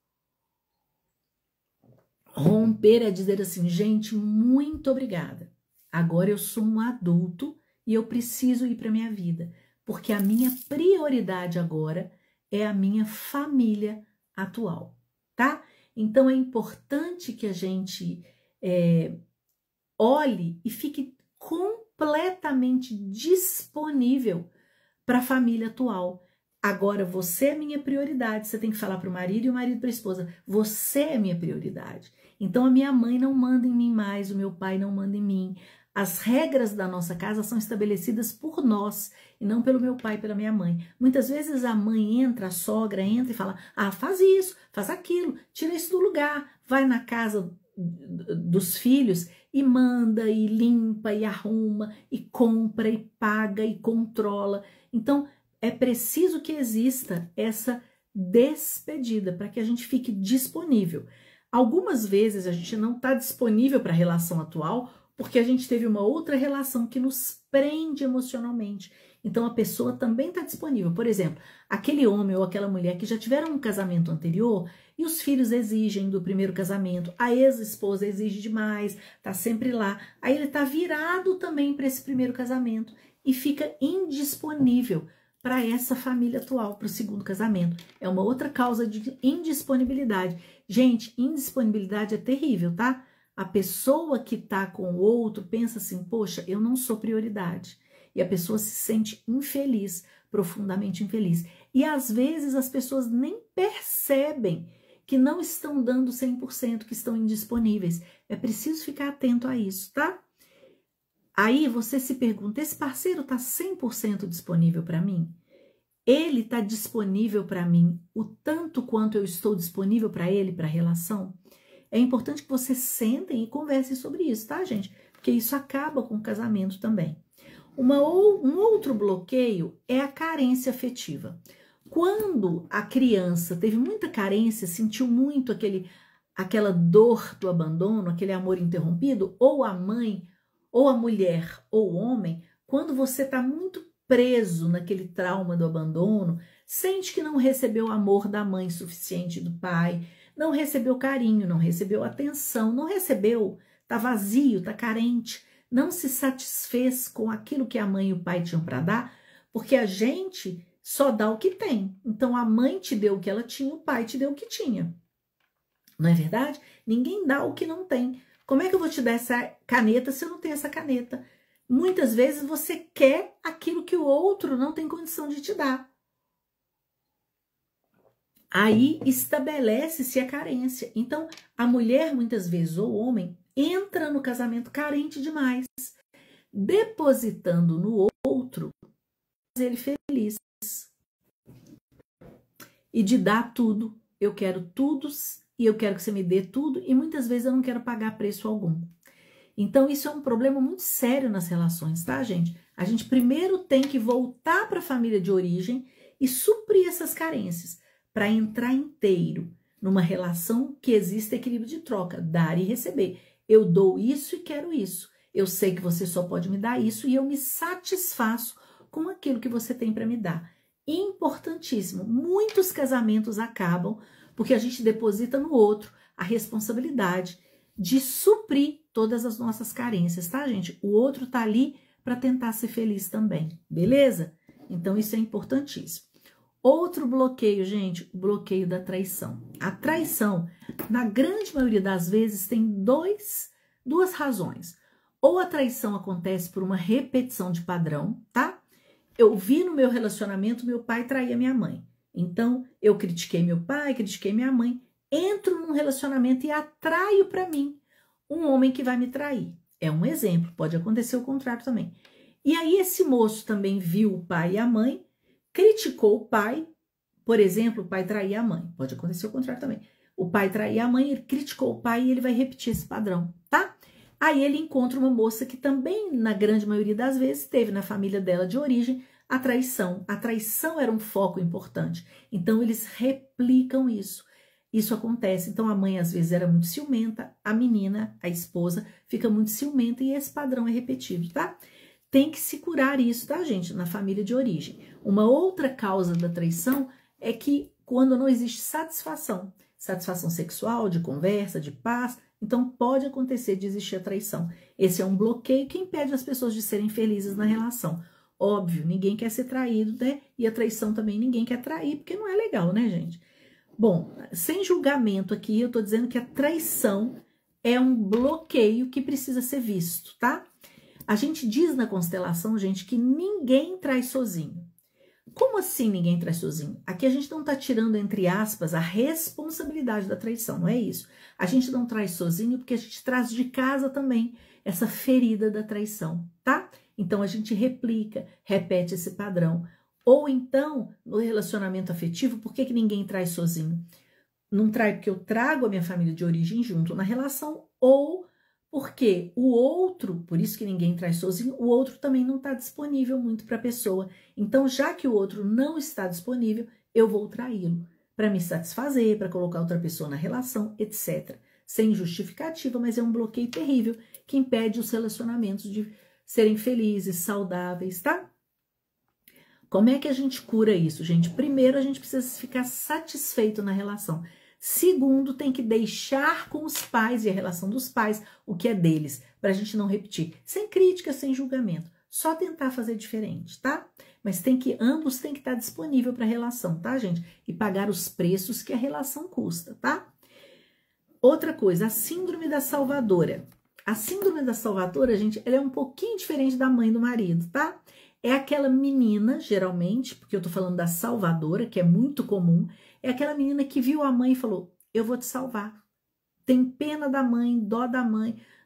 Romper é dizer assim, gente, muito obrigada. Agora eu sou um adulto e eu preciso ir para minha vida, porque a minha prioridade agora é a minha família atual, tá? Então é importante que a gente olhe e fique completamente disponível para a família atual. Agora, você é minha prioridade. Você tem que falar para o marido e o marido para a esposa. Você é minha prioridade. Então, a minha mãe não manda em mim mais, o meu pai não manda em mim. As regras da nossa casa são estabelecidas por nós e não pelo meu pai e pela minha mãe. Muitas vezes a mãe entra, a sogra entra e fala, faz isso, faz aquilo, tira isso do lugar. Vai na casa dos filhos e manda, e limpa, e arruma, e compra, e paga, e controla. Então, é preciso que exista essa despedida para que a gente fique disponível. Algumas vezes a gente não está disponível para a relação atual porque a gente teve uma outra relação que nos prende emocionalmente. Então a pessoa também está disponível. Por exemplo, aquele homem ou aquela mulher que já tiveram um casamento anterior e os filhos exigem do primeiro casamento, a ex-esposa exige demais, está sempre lá. Aí ele está virado também para esse primeiro casamento e fica indisponível para essa família atual, para o segundo casamento. É uma outra causa de indisponibilidade. Gente, indisponibilidade é terrível, tá? A pessoa que tá com o outro pensa assim, poxa, eu não sou prioridade. E a pessoa se sente infeliz, profundamente infeliz. E às vezes as pessoas nem percebem que não estão dando 100%, que estão indisponíveis. É preciso ficar atento a isso, tá? Aí você se pergunta, esse parceiro está 100% disponível para mim? Ele está disponível para mim o tanto quanto eu estou disponível para ele, para a relação? É importante que vocês sentem e conversem sobre isso, tá, gente? Porque isso acaba com o casamento também. Um outro bloqueio é a carência afetiva. Quando a criança teve muita carência, sentiu muito aquela dor do abandono, aquele amor interrompido, ou a mãe, ou a mulher, ou o homem, quando você está muito preso naquele trauma do abandono, sente que não recebeu o amor da mãe suficiente, do pai, não recebeu carinho, não recebeu atenção, não recebeu, tá vazio, tá carente, não se satisfez com aquilo que a mãe e o pai tinham para dar, porque a gente só dá o que tem. Então a mãe te deu o que ela tinha, o pai te deu o que tinha. Não é verdade? Ninguém dá o que não tem. Como é que eu vou te dar essa caneta se eu não tenho essa caneta? Muitas vezes você quer aquilo que o outro não tem condição de te dar. Aí estabelece-se a carência. Então, a mulher, muitas vezes, ou o homem, entra no casamento carente demais, depositando no outro ele feliz. E de dar tudo. Eu quero tudo e eu quero que você me dê tudo, e muitas vezes eu não quero pagar preço algum. Então, isso é um problema muito sério nas relações, tá, gente? A gente primeiro tem que voltar para a família de origem e suprir essas carências, para entrar inteiro numa relação que existe equilíbrio de troca, dar e receber. Eu dou isso e quero isso. Eu sei que você só pode me dar isso e eu me satisfaço com aquilo que você tem para me dar. Importantíssimo. Muitos casamentos acabam porque a gente deposita no outro a responsabilidade de suprir todas as nossas carências, tá, gente? O outro tá ali para tentar ser feliz também, beleza? Então, isso é importantíssimo. Outro bloqueio, gente, o bloqueio da traição. A traição, na grande maioria das vezes, tem duas razões. Ou a traição acontece por uma repetição de padrão, tá? Eu vi no meu relacionamento meu pai trair a minha mãe. Então, eu critiquei meu pai, critiquei minha mãe, entro num relacionamento e atraio para mim um homem que vai me trair. É um exemplo, pode acontecer o contrário também. E aí esse moço também viu o pai e a mãe, criticou o pai, por exemplo, o pai traía a mãe. Pode acontecer o contrário também. O pai traía a mãe, ele criticou o pai e ele vai repetir esse padrão, tá? Aí ele encontra uma moça que também, na grande maioria das vezes, teve na família dela de origem a traição. A traição era um foco importante. Então, eles replicam isso. Isso acontece. Então, a mãe, às vezes, era muito ciumenta. A menina, a esposa, fica muito ciumenta e esse padrão é repetido, tá? Tem que se curar isso, tá, gente? Na família de origem. Uma outra causa da traição é que quando não existe satisfação sexual, de conversa, de paz, então pode acontecer de existir a traição. Esse é um bloqueio que impede as pessoas de serem felizes na relação. Óbvio, ninguém quer ser traído, né? E a traição também ninguém quer trair, porque não é legal, né, gente? Bom, sem julgamento aqui, eu tô dizendo que a traição é um bloqueio que precisa ser visto, tá? A gente diz na constelação, gente, que ninguém trai sozinho. Como assim ninguém trai sozinho? Aqui a gente não tá tirando, entre aspas, a responsabilidade da traição, não é isso. A gente não trai sozinho porque a gente traz de casa também essa ferida da traição, tá? Então, a gente replica, repete esse padrão. Ou então, no relacionamento afetivo, por que ninguém trai sozinho? Não trai porque eu trago a minha família de origem junto na relação, ou porque o outro, por isso que ninguém trai sozinho, o outro também não está disponível muito para a pessoa. Então, já que o outro não está disponível, eu vou traí-lo para me satisfazer, para colocar outra pessoa na relação, etc. Sem justificativa, mas é um bloqueio terrível que impede os relacionamentos de serem felizes, saudáveis, tá? Como é que a gente cura isso, gente? Primeiro, a gente precisa ficar satisfeito na relação. Segundo, tem que deixar com os pais e a relação dos pais o que é deles, para a gente não repetir. Sem crítica, sem julgamento. Só tentar fazer diferente, tá? Mas ambos têm que estar disponível para a relação, tá, gente? E pagar os preços que a relação custa, tá? Outra coisa, a síndrome da salvadora. A síndrome da salvadora, gente, ela é um pouquinho diferente da mãe do marido, tá? É aquela menina, geralmente, porque eu tô falando da salvadora, que é muito comum, é aquela menina que viu a mãe e falou, eu vou te salvar. Tem pena da mãe,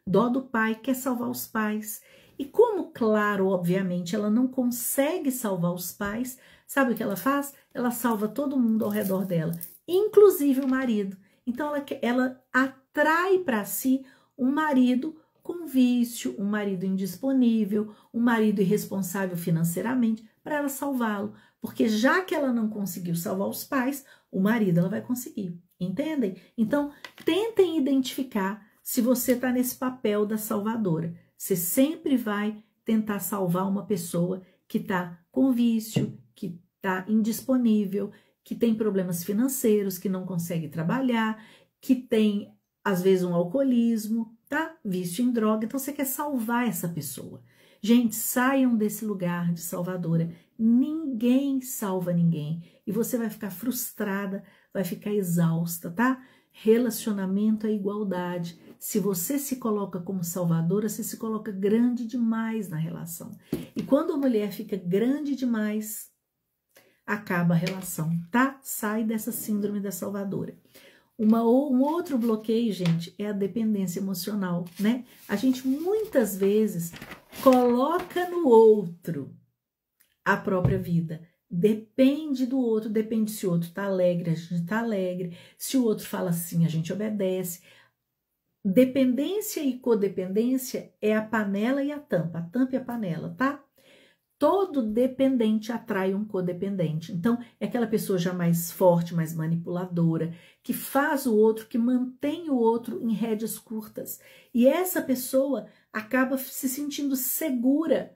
dó do pai, quer salvar os pais. E como, claro, obviamente, ela não consegue salvar os pais, sabe o que ela faz? Ela salva todo mundo ao redor dela, inclusive o marido. Então, ela atrai para si um marido com vício, um marido indisponível, um marido irresponsável financeiramente, para ela salvá-lo. Porque já que ela não conseguiu salvar os pais, o marido ela vai conseguir. Entendem? Então, tentem identificar se você está nesse papel da salvadora. Você sempre vai tentar salvar uma pessoa que está com vício, que está indisponível, que tem problemas financeiros, que não consegue trabalhar, que tem, às vezes, um alcoolismo, tá? Vício em droga. Então, você quer salvar essa pessoa. Gente, saiam desse lugar de salvadora. Ninguém salva ninguém. E você vai ficar frustrada, vai ficar exausta, tá? Relacionamento é igualdade. Se você se coloca como salvadora, você se coloca grande demais na relação. E quando a mulher fica grande demais, acaba a relação, tá? Sai dessa síndrome da salvadora. Um outro bloqueio, gente, é a dependência emocional, né? A gente muitas vezes coloca no outro a própria vida. Depende do outro, depende se o outro tá alegre, a gente tá alegre. Se o outro fala assim, a gente obedece. Dependência e codependência é a panela e a tampa e a panela, tá? Todo dependente atrai um codependente. Então, é aquela pessoa já mais forte, mais manipuladora, que faz o outro, que mantém o outro em rédeas curtas. E essa pessoa acaba se sentindo segura,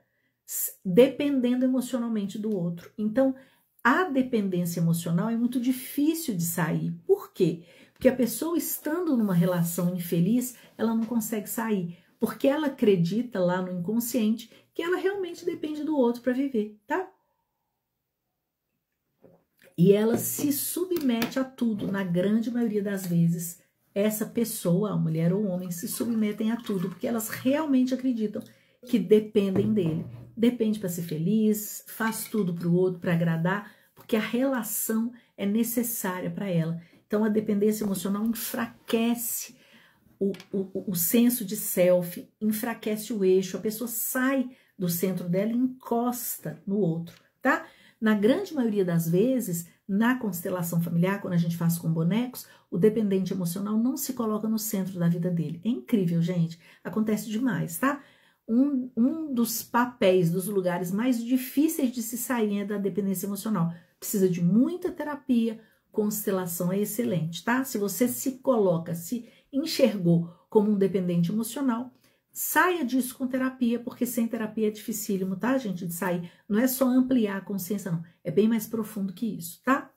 dependendo emocionalmente do outro. Então, a dependência emocional é muito difícil de sair. Por quê? Porque a pessoa estando numa relação infeliz, ela não consegue sair. Porque ela acredita lá no inconsciente que ela realmente depende do outro para viver, tá? E ela se submete a tudo, na grande maioria das vezes. Essa pessoa, a mulher ou o homem, se submetem a tudo, porque elas realmente acreditam que dependem dele. Depende para ser feliz, faz tudo para o outro, para agradar, porque a relação é necessária para ela. Então, a dependência emocional enfraquece o senso de self, enfraquece o eixo, a pessoa sai do centro dela e encosta no outro, tá? Na grande maioria das vezes, na constelação familiar, quando a gente faz com bonecos, o dependente emocional não se coloca no centro da vida dele. É incrível, gente. Acontece demais, tá? Um dos papéis, dos lugares mais difíceis de se sair é da dependência emocional. Precisa de muita terapia, constelação é excelente, tá? Se você se coloca, se enxergou como um dependente emocional, saia disso com terapia, porque sem terapia é dificílimo, tá, gente, de sair. Não é só ampliar a consciência, não. É bem mais profundo que isso, tá?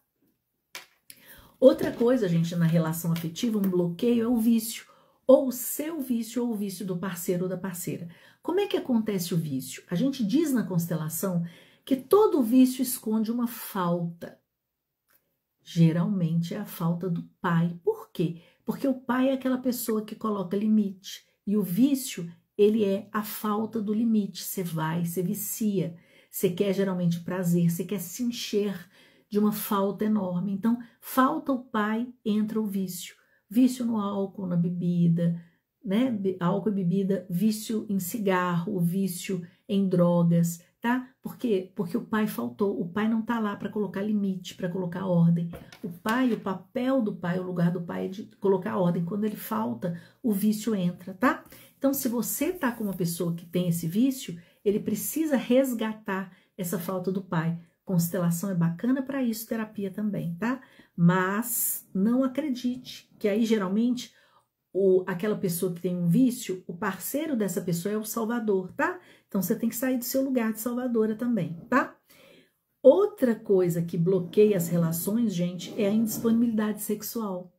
Outra coisa, gente, na relação afetiva, um bloqueio é o vício. Ou o seu vício, ou o vício do parceiro ou da parceira. Como é que acontece o vício? A gente diz na constelação que todo vício esconde uma falta. Geralmente é a falta do pai. Por quê? Porque o pai é aquela pessoa que coloca limite. E o vício, ele é a falta do limite. Você vai, você vicia. Você quer geralmente prazer, você quer se encher de uma falta enorme. Então, falta o pai, entra o vício. Vício no álcool, na bebida, né? Álcool e bebida, vício em cigarro, vício em drogas, tá? Por quê? Porque o pai faltou. O pai não tá lá para colocar limite, para colocar ordem. O pai, o papel do pai, o lugar do pai é de colocar ordem. Quando ele falta, o vício entra, tá? Então, se você tá com uma pessoa que tem esse vício, ele precisa resgatar essa falta do pai. Constelação é bacana para isso, terapia também, tá? Mas não acredite que aí geralmente aquela pessoa que tem um vício, o parceiro dessa pessoa é o salvador, tá? Então você tem que sair do seu lugar de salvadora também, tá? Outra coisa que bloqueia as relações, gente, é a indisponibilidade sexual.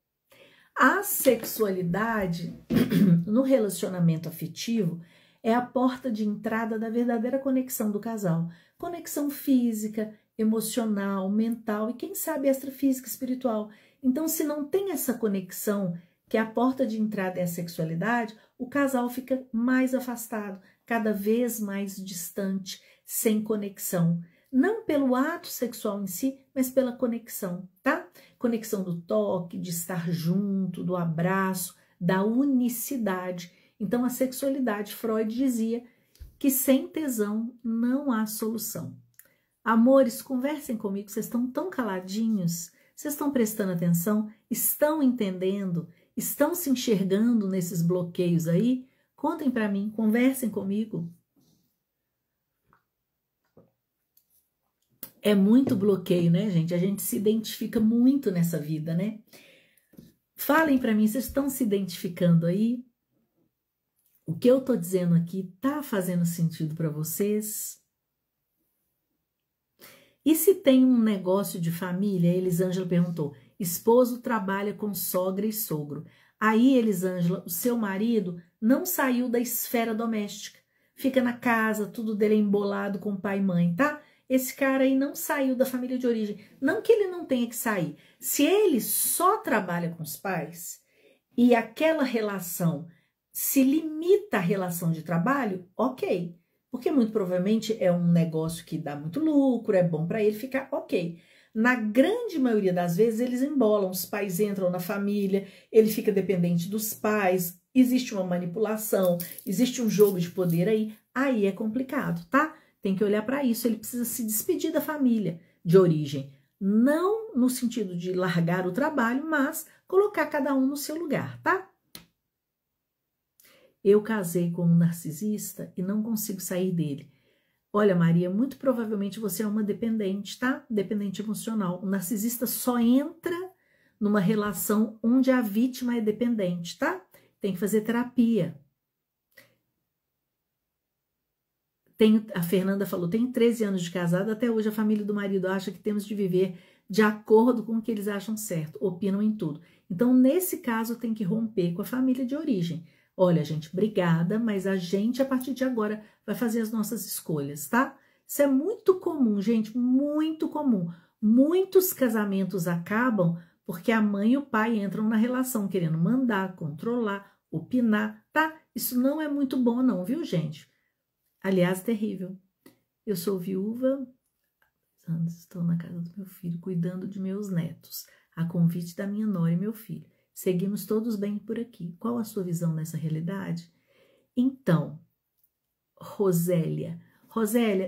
A sexualidade no relacionamento afetivo é a porta de entrada da verdadeira conexão do casal. Conexão física, emocional, mental e quem sabe extrafísica, espiritual. Então, se não tem essa conexão, que a porta de entrada é a sexualidade, o casal fica mais afastado, cada vez mais distante, sem conexão. Não pelo ato sexual em si, mas pela conexão, tá? Conexão do toque, de estar junto, do abraço, da unicidade. Então, a sexualidade, Freud dizia que sem tesão não há solução. Amores, conversem comigo, vocês estão tão caladinhos, vocês estão prestando atenção, estão entendendo, estão se enxergando nesses bloqueios aí? Contem para mim, conversem comigo. É muito bloqueio, né, gente? A gente se identifica muito nessa vida, né? Falem para mim, vocês estão se identificando aí? O que eu tô dizendo aqui tá fazendo sentido para vocês? E se tem um negócio de família? Elisângela perguntou. Esposo trabalha com sogra e sogro. Aí, Elisângela, o seu marido não saiu da esfera doméstica. Fica na casa, tudo dele é embolado com pai e mãe, tá? esse cara aí não saiu da família de origem. Não que ele não tenha que sair. Se ele só trabalha com os pais e aquela relação se limita à relação de trabalho, ok. Porque muito provavelmente é um negócio que dá muito lucro, é bom para ele ficar ok. Na grande maioria das vezes eles embolam, os pais entram na família, ele fica dependente dos pais, existe uma manipulação, existe um jogo de poder aí é complicado, tá? Tem que olhar para isso, ele precisa se despedir da família de origem. Não no sentido de largar o trabalho, mas colocar cada um no seu lugar, tá? Eu casei com um narcisista e não consigo sair dele. Olha, Maria, muito provavelmente você é uma dependente, tá? Dependente emocional. O narcisista só entra numa relação onde a vítima é dependente, tá? Tem que fazer terapia. A Fernanda falou, tenho 13 anos de casada, até hoje a família do marido acha que temos de viver de acordo com o que eles acham certo, opinam em tudo. Então, nesse caso, tem que romper com a família de origem. Olha, gente, obrigada, mas a gente, a partir de agora, vai fazer as nossas escolhas, tá? Isso é muito comum, gente, muito comum. Muitos casamentos acabam porque a mãe e o pai entram na relação, querendo mandar, controlar, opinar, tá? Isso não é muito bom não, viu, gente? Aliás, terrível. Eu sou viúva, estou na casa do meu filho, cuidando de meus netos, a convite da minha nora e meu filho. Seguimos todos bem por aqui. Qual a sua visão nessa realidade? Então, Rosélia,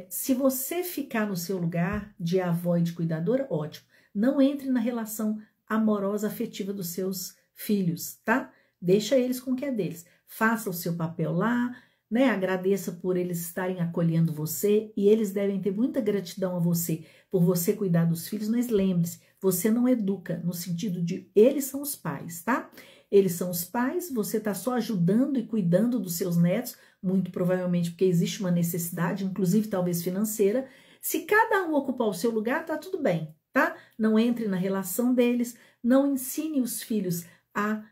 se você ficar no seu lugar de avó e de cuidadora, ótimo. Não entre na relação amorosa, afetiva dos seus filhos, tá? Deixa eles com o que é deles. Faça o seu papel lá, né? Agradeça por eles estarem acolhendo você e eles devem ter muita gratidão a você por você cuidar dos filhos, mas lembre-se, você não educa no sentido de eles são os pais, tá? Eles são os pais, você tá só ajudando e cuidando dos seus netos, muito provavelmente porque existe uma necessidade, inclusive talvez financeira. Se cada um ocupar o seu lugar, tá tudo bem, tá? Não entre na relação deles, não ensine os filhos a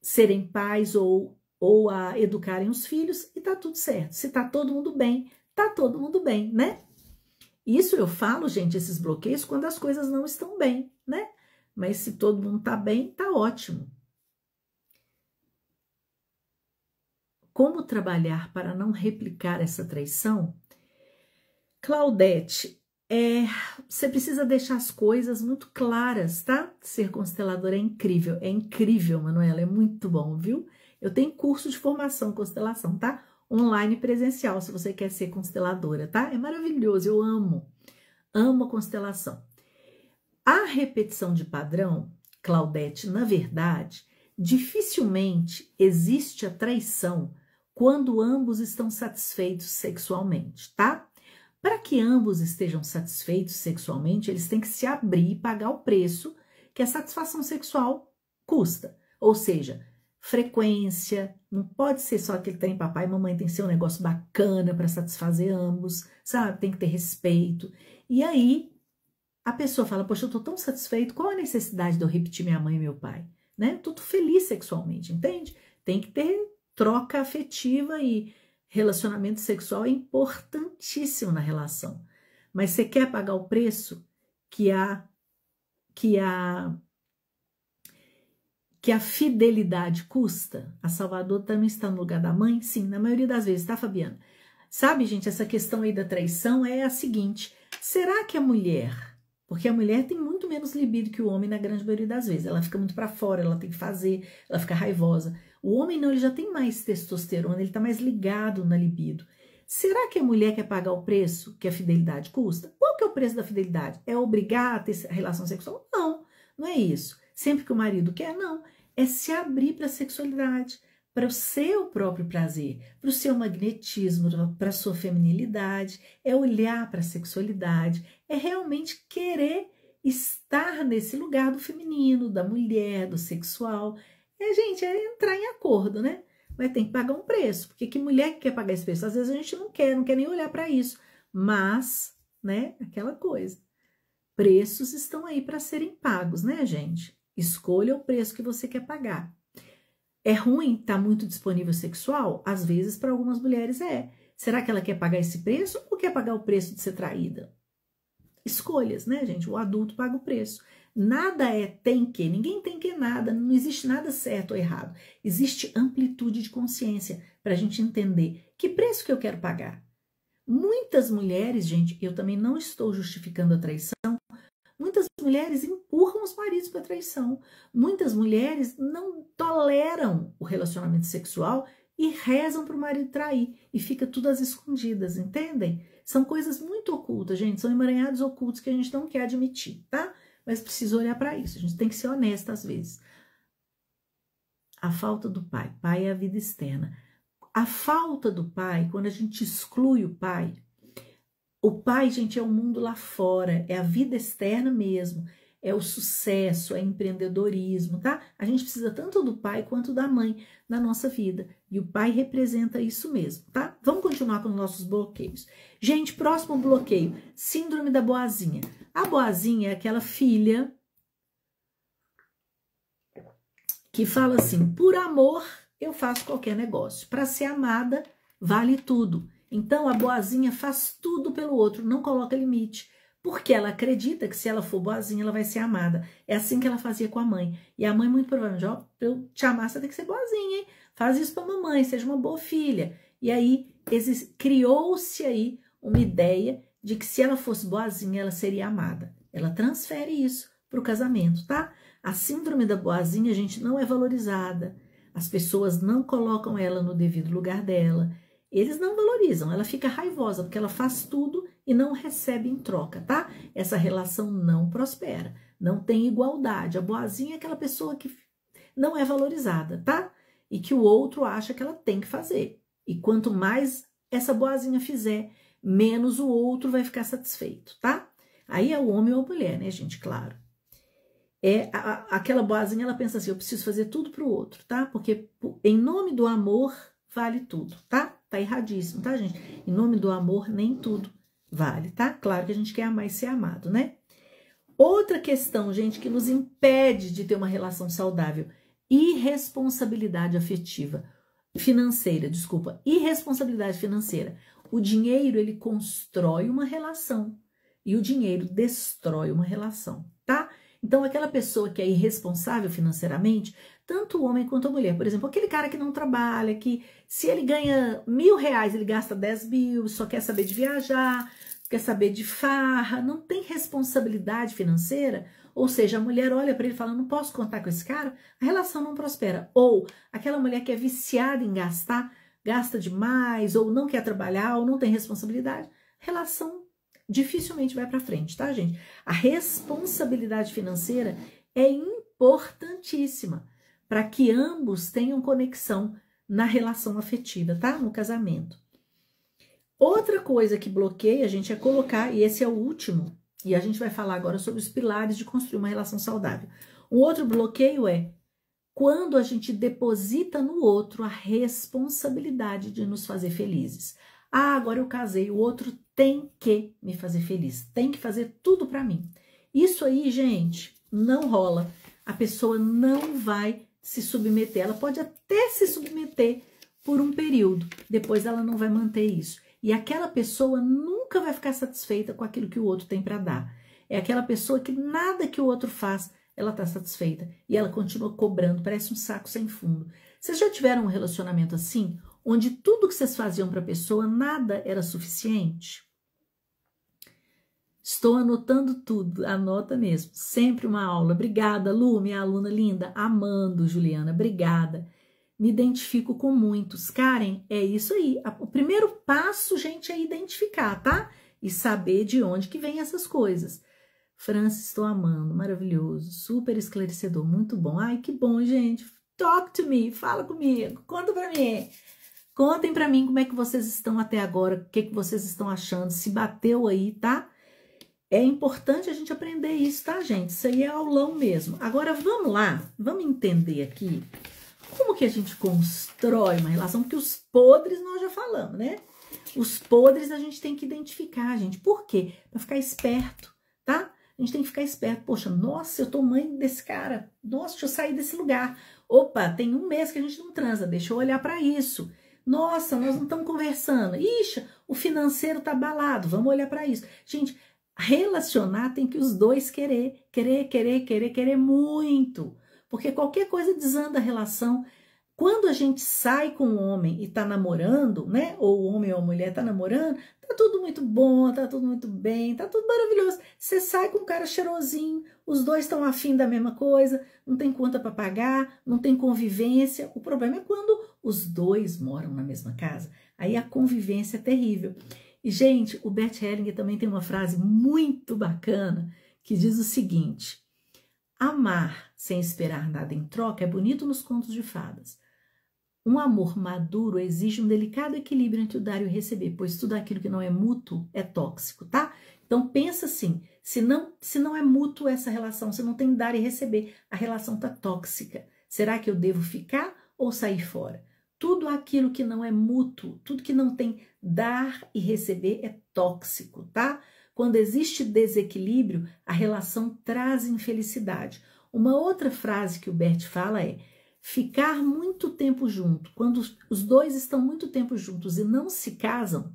serem pais ou a educarem os filhos e tá tudo certo. Se tá todo mundo bem, tá todo mundo bem, né? Isso eu falo, gente, esses bloqueios quando as coisas não estão bem, né? Mas se todo mundo tá bem, tá ótimo. Como trabalhar para não replicar essa traição? Claudete, você precisa deixar as coisas muito claras, tá? Ser consteladora é incrível, Manuela, é muito bom, viu? Eu tenho curso de formação em constelação, tá? Online e presencial, se você quer ser consteladora, tá? É maravilhoso, eu amo a constelação. A repetição de padrão, Claudete, na verdade, dificilmente existe a traição quando ambos estão satisfeitos sexualmente, tá? Para que ambos estejam satisfeitos sexualmente, eles têm que se abrir e pagar o preço que a satisfação sexual custa. Ou seja, frequência, não pode ser só aquele trem papai e mamãe, tem que ser um negócio bacana para satisfazer ambos, sabe? Tem que ter respeito. E aí, a pessoa fala, poxa, eu tô tão satisfeito, qual a necessidade de eu repetir minha mãe e meu pai? Né? Tô feliz sexualmente, entende? Tem que ter troca afetiva e relacionamento sexual é importantíssimo na relação. Mas você quer pagar o preço que a fidelidade custa? A Salvador também está no lugar da mãe? Sim, na maioria das vezes, tá, Fabiana? Sabe, gente, essa questão aí da traição é a seguinte, será que a mulher, porque a mulher tem muito menos libido que o homem na grande maioria das vezes, ela fica muito para fora, ela tem que fazer, ela fica raivosa. O homem não, ele já tem mais testosterona, ele tá mais ligado na libido. Será que a mulher quer pagar o preço que a fidelidade custa? Qual que é o preço da fidelidade? É obrigar a ter relação sexual? Não, não é isso. Sempre que o marido quer, não. É se abrir para a sexualidade, para o seu próprio prazer, para o seu magnetismo, para a sua feminilidade, é olhar para a sexualidade, é realmente querer estar nesse lugar do feminino, da mulher, do sexual. Gente, é entrar em acordo, né? Mas tem que pagar um preço, porque que mulher que quer pagar esse preço? Às vezes a gente não quer nem olhar para isso, mas, né, aquela coisa. Preços estão aí para serem pagos, né, gente? Escolha o preço que você quer pagar. É ruim estar muito disponível sexual? Às vezes, para algumas mulheres é. Será que ela quer pagar esse preço ou quer pagar o preço de ser traída? escolhas, né, gente? O adulto paga o preço. Nada é tem que, ninguém tem que nada, não existe nada certo ou errado. Existe amplitude de consciência para a gente entender que preço que eu quero pagar. Muitas mulheres, gente, eu também não estou justificando a traição, muitas mulheres empurram os maridos para a traição. Muitas mulheres não toleram o relacionamento sexual e rezam para o marido trair. E fica tudo às escondidas, entendem? São coisas muito ocultas, gente. São emaranhados ocultos que a gente não quer admitir, tá? Mas precisa olhar para isso. A gente tem que ser honesta às vezes. A falta do pai. Pai é a vida externa. A falta do pai, quando a gente exclui o pai, gente, é o mundo lá fora, é a vida externa mesmo, é o sucesso, é empreendedorismo, tá? A gente precisa tanto do pai quanto da mãe na nossa vida. E o pai representa isso mesmo, tá? Vamos continuar com os nossos bloqueios. Gente, próximo bloqueio, síndrome da boazinha. A boazinha é aquela filha que fala assim, por amor eu faço qualquer negócio. Para ser amada, vale tudo. Então, a boazinha faz tudo pelo outro, não coloca limite. Porque ela acredita que se ela for boazinha, ela vai ser amada. É assim que ela fazia com a mãe. E a mãe, muito provavelmente, ó, pra eu te amar, você tem que ser boazinha, hein? Faz isso pra mamãe, seja uma boa filha. E aí, criou-se aí uma ideia de que se ela fosse boazinha, ela seria amada. Ela transfere isso pro casamento, tá? A síndrome da boazinha, gente, não é valorizada. As pessoas não colocam ela no devido lugar dela. Eles não valorizam, ela fica raivosa porque ela faz tudo e não recebe em troca, tá? Essa relação não prospera, não tem igualdade. A boazinha é aquela pessoa que não é valorizada, tá? E que o outro acha que ela tem que fazer. E quanto mais essa boazinha fizer, menos o outro vai ficar satisfeito, tá? Aí é o homem ou a mulher, né, gente? Claro. Aquela boazinha, ela pensa assim, eu preciso fazer tudo pro outro, tá? Porque em nome do amor vale tudo, tá? Tá erradíssimo, tá, gente? Em nome do amor, nem tudo vale, tá? Claro que a gente quer amar e ser amado, né? Outra questão, gente, que nos impede de ter uma relação saudável, irresponsabilidade afetiva, financeira, desculpa, irresponsabilidade financeira. O dinheiro, ele constrói uma relação e o dinheiro destrói uma relação, tá? Então, aquela pessoa que é irresponsável financeiramente, tanto o homem quanto a mulher, por exemplo, aquele cara que não trabalha, que se ele ganha R$1.000, ele gasta 10 mil, só quer saber de viajar, quer saber de farra, não tem responsabilidade financeira, ou seja, a mulher olha para ele e fala, não posso contar com esse cara, a relação não prospera. Ou aquela mulher que é viciada em gastar, gasta demais, ou não quer trabalhar, ou não tem responsabilidade, relação dificilmente vai para frente, tá, gente? A responsabilidade financeira é importantíssima para que ambos tenham conexão na relação afetiva, tá? No casamento. Outra coisa que bloqueia a gente é colocar, e esse é o último, e a gente vai falar agora sobre os pilares de construir uma relação saudável. Um outro bloqueio é quando a gente deposita no outro a responsabilidade de nos fazer felizes. Ah, agora eu casei, o outro tem que me fazer feliz, tem que fazer tudo para mim. Isso aí, gente, não rola. A pessoa não vai se submeter. Ela pode até se submeter por um período, depois ela não vai manter isso. E aquela pessoa nunca vai ficar satisfeita com aquilo que o outro tem para dar. É aquela pessoa que nada que o outro faz, ela está satisfeita. E ela continua cobrando, parece um saco sem fundo. Vocês já tiveram um relacionamento assim? Onde tudo que vocês faziam para a pessoa, nada era suficiente? Estou anotando tudo, anota mesmo. Sempre uma aula. Obrigada, Lu, minha aluna linda. Amando, Juliana, obrigada. Me identifico com muitos. Karen, é isso aí. O primeiro passo, gente, é identificar, tá? E saber de onde que vem essas coisas. Francis, estou amando, maravilhoso, super esclarecedor, muito bom. Ai, que bom, gente. Talk to me, fala comigo, conta pra mim. Contem pra mim como é que vocês estão até agora, o que vocês estão achando, se bateu aí, tá? É importante a gente aprender isso, tá, gente? Isso aí é aulão mesmo. Agora, vamos lá, vamos entender aqui como que a gente constrói uma relação, porque os podres nós já falamos, né? Os podres a gente tem que identificar, gente. Por quê? Pra ficar esperto, tá? A gente tem que ficar esperto. Poxa, nossa, eu tô mãe desse cara. Nossa, deixa eu sair desse lugar. Opa, tem um mês que a gente não transa, deixa eu olhar pra isso. Nossa, nós não estamos conversando. Ixi, o financeiro tá abalado, vamos olhar para isso. Gente, Relacionar tem que os dois querer muito. Porque qualquer coisa desanda a relação. Quando a gente sai com um homem e tá namorando, né? Ou o homem ou a mulher tá namorando, tá tudo muito bom, tá tudo muito bem, tá tudo maravilhoso. Você sai com um cara cheirosinho, os dois estão afim da mesma coisa, não tem conta para pagar, não tem convivência. O problema é quando os dois moram na mesma casa. Aí a convivência é terrível. E, gente, o Bert Hellinger também tem uma frase muito bacana que diz o seguinte: amar sem esperar nada em troca é bonito nos contos de fadas. Um amor maduro exige um delicado equilíbrio entre o dar e o receber, pois tudo aquilo que não é mútuo é tóxico, tá? Então pensa assim, se não é mútuo essa relação, se não tem dar e receber, a relação tá tóxica. Será que eu devo ficar ou sair fora? Tudo aquilo que não é mútuo, tudo que não tem dar e receber é tóxico, tá? Quando existe desequilíbrio, a relação traz infelicidade. Uma outra frase que o Bert fala é: ficar muito tempo junto. Quando os dois estão muito tempo juntos e não se casam,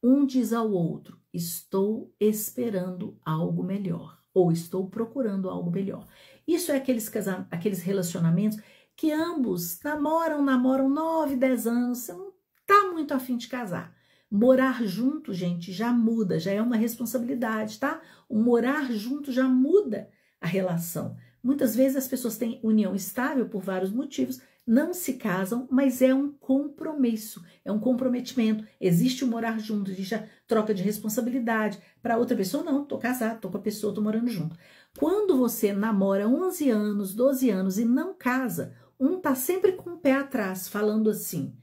um diz ao outro: estou esperando algo melhor, ou estou procurando algo melhor. Isso é aqueles relacionamentos que ambos namoram 9, 10 anos, você não tá muito afim de casar. Morar junto, gente, já muda, já é uma responsabilidade, tá? O morar junto já muda a relação. Muitas vezes as pessoas têm união estável por vários motivos, não se casam, mas é um compromisso, é um comprometimento. Existe o morar junto, existe a troca de responsabilidade. Para outra pessoa, não, tô casado, tô com a pessoa, tô morando junto. Quando você namora 11 anos, 12 anos e não casa, um tá sempre com o pé atrás, falando assim: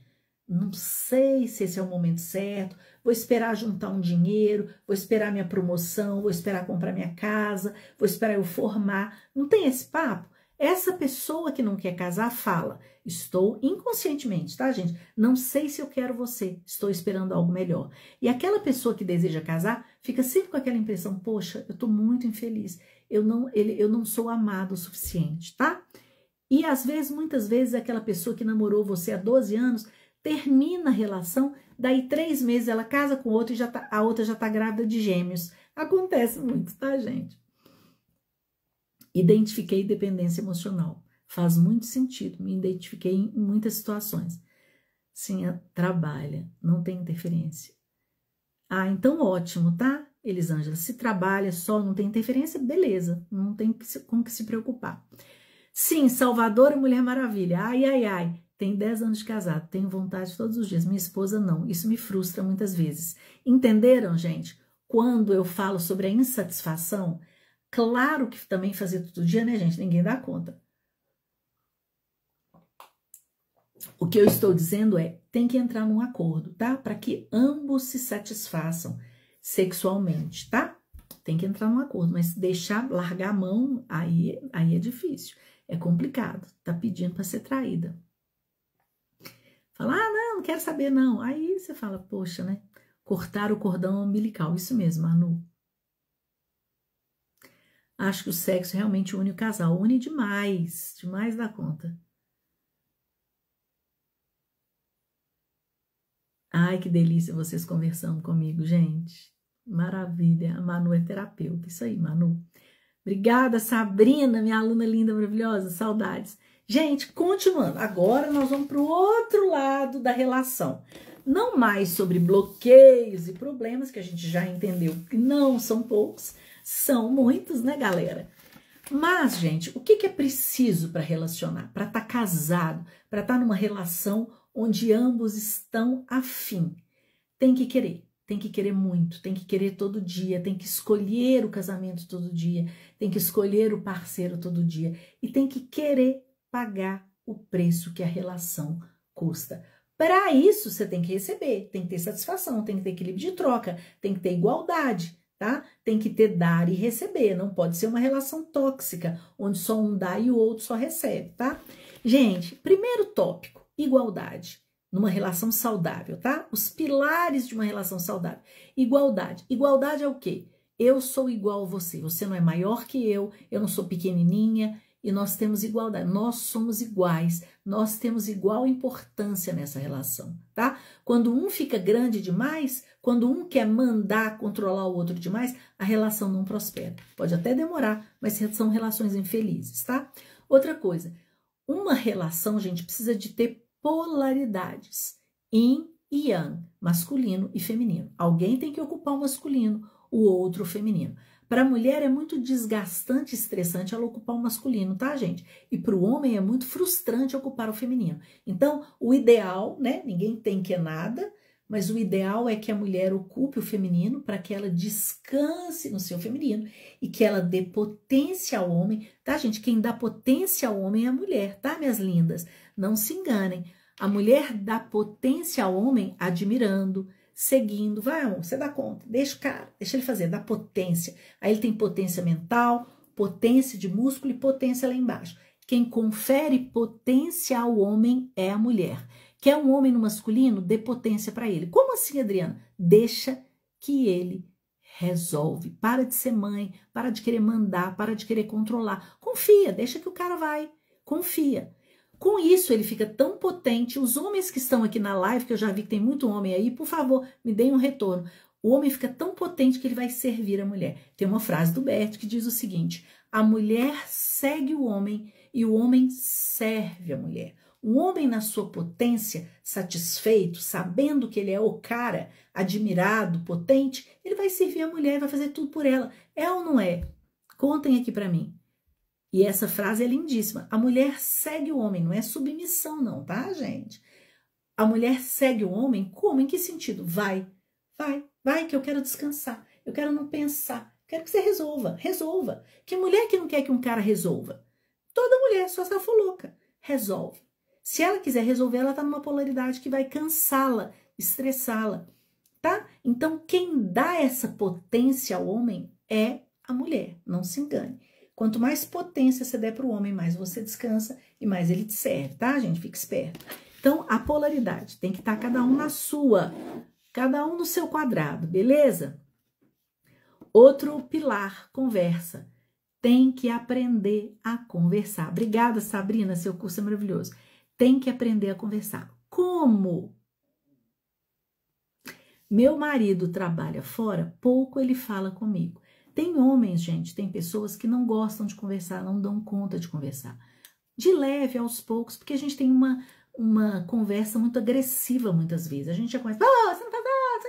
não sei se esse é o momento certo, vou esperar juntar um dinheiro, vou esperar minha promoção, vou esperar comprar minha casa, vou esperar eu formar. Não tem esse papo? Essa pessoa que não quer casar fala: estou inconscientemente, tá, gente? Não sei se eu quero você, estou esperando algo melhor. E aquela pessoa que deseja casar fica sempre com aquela impressão: poxa, eu estou muito infeliz, eu não sou amado o suficiente, tá? E às vezes, muitas vezes, aquela pessoa que namorou você há 12 anos termina a relação, daí 3 meses ela casa com outro e a outra já tá grávida de gêmeos. Acontece muito, tá, gente? Identifiquei dependência emocional. Faz muito sentido, me identifiquei em muitas situações. Sim, trabalha, não tem interferência. Ah, então ótimo, tá, Elisângela? Se trabalha só, não tem interferência, beleza, não tem com que se preocupar. Sim, Salvador é Mulher Maravilha. Ai, ai, ai. Tem 10 anos de casado, tenho vontade todos os dias. Minha esposa não. Isso me frustra muitas vezes. Entenderam, gente? Quando eu falo sobre a insatisfação, claro que também fazer todo dia, né, gente? Ninguém dá conta. O que eu estou dizendo é, tem que entrar num acordo, tá? Para que ambos se satisfaçam sexualmente, tá? Tem que entrar num acordo, mas largar a mão, aí é difícil. É complicado. Tá pedindo para ser traída. Fala: ah, não quero saber, não. Aí você fala: poxa, né? Cortar o cordão umbilical. Isso mesmo, Manu. Acho que o sexo realmente une o casal. Une demais. Demais da conta. Ai, que delícia vocês conversando comigo, gente. Maravilha. A Manu é terapeuta. Isso aí, Manu. Obrigada, Sabrina, minha aluna linda, maravilhosa. Saudades. Gente, continuando, agora nós vamos para o outro lado da relação. Não mais sobre bloqueios e problemas, que a gente já entendeu que não são poucos, são muitos, né, galera? Mas, gente, o que é preciso para relacionar, para estar casado, para estar numa relação onde ambos estão afim? Tem que querer muito, tem que querer todo dia, tem que escolher o casamento todo dia, tem que escolher o parceiro todo dia e tem que querer pagar o preço que a relação custa. Para isso, você tem que receber, tem que ter satisfação, tem que ter equilíbrio de troca, tem que ter igualdade, tá? Tem que ter dar e receber, não pode ser uma relação tóxica, onde só um dá e o outro só recebe, tá? Gente, primeiro tópico, igualdade. Numa relação saudável, tá? Os pilares de uma relação saudável. Igualdade. Igualdade é o quê? Eu sou igual a você. Você não é maior que eu não sou pequenininha, e nós temos igualdade, nós somos iguais, nós temos igual importância nessa relação, tá? Quando um fica grande demais, quando um quer mandar, controlar o outro demais, a relação não prospera. Pode até demorar, mas são relações infelizes, tá? Outra coisa, uma relação, gente, precisa de ter polaridades, yin e yang, masculino e feminino. Alguém tem que ocupar o masculino, o outro o feminino. Para a mulher é muito desgastante e estressante ela ocupar o masculino, tá, gente? E para o homem é muito frustrante ocupar o feminino. Então, o ideal, né? Ninguém tem que é nada, mas o ideal é que a mulher ocupe o feminino para que ela descanse no seu feminino e que ela dê potência ao homem, tá, gente? Quem dá potência ao homem é a mulher, tá, minhas lindas? Não se enganem. A mulher dá potência ao homem admirando, seguindo, vai amor, você dá conta, deixa o cara, deixa ele fazer, dá potência. Aí ele tem potência mental, potência de músculo e potência lá embaixo. Quem confere potência ao homem é a mulher. Quer um homem no masculino? Dê potência para ele. Como assim, Adriana? Deixa que ele resolve. Para de ser mãe, para de querer mandar, para de querer controlar. Confia, deixa que o cara vai, confia. Com isso, ele fica tão potente. Os homens que estão aqui na live, que eu já vi que tem muito homem aí, por favor, me deem um retorno. O homem fica tão potente que ele vai servir a mulher. Tem uma frase do Bert que diz o seguinte: a mulher segue o homem e o homem serve a mulher. O homem na sua potência, satisfeito, sabendo que ele é o cara, admirado, potente, ele vai servir a mulher e vai fazer tudo por ela. É ou não é? Contem aqui para mim. E essa frase é lindíssima. A mulher segue o homem, não é submissão não, tá, gente? A mulher segue o homem, como? Em que sentido? Vai que eu quero descansar, eu quero não pensar, quero que você resolva. Que mulher que não quer que um cara resolva? Toda mulher, só se ela for louca, resolve. Se ela quiser resolver, ela tá numa polaridade que vai cansá-la, estressá-la, tá? Então, quem dá essa potência ao homem é a mulher, não se engane. Quanto mais potência você der para o homem, mais você descansa e mais ele te serve, tá, gente? Fica esperto. Então, a polaridade tem que estar cada um na sua, cada um no seu quadrado, beleza? Outro pilar, conversa. Tem que aprender a conversar. Obrigada, Sabrina, seu curso é maravilhoso. Tem que aprender a conversar. Como? Meu marido trabalha fora, pouco ele fala comigo. Tem homens, gente, tem pessoas que não gostam de conversar, não dão conta de conversar. De leve, aos poucos, porque a gente tem uma conversa muito agressiva muitas vezes. A gente já começa, você não faz nada,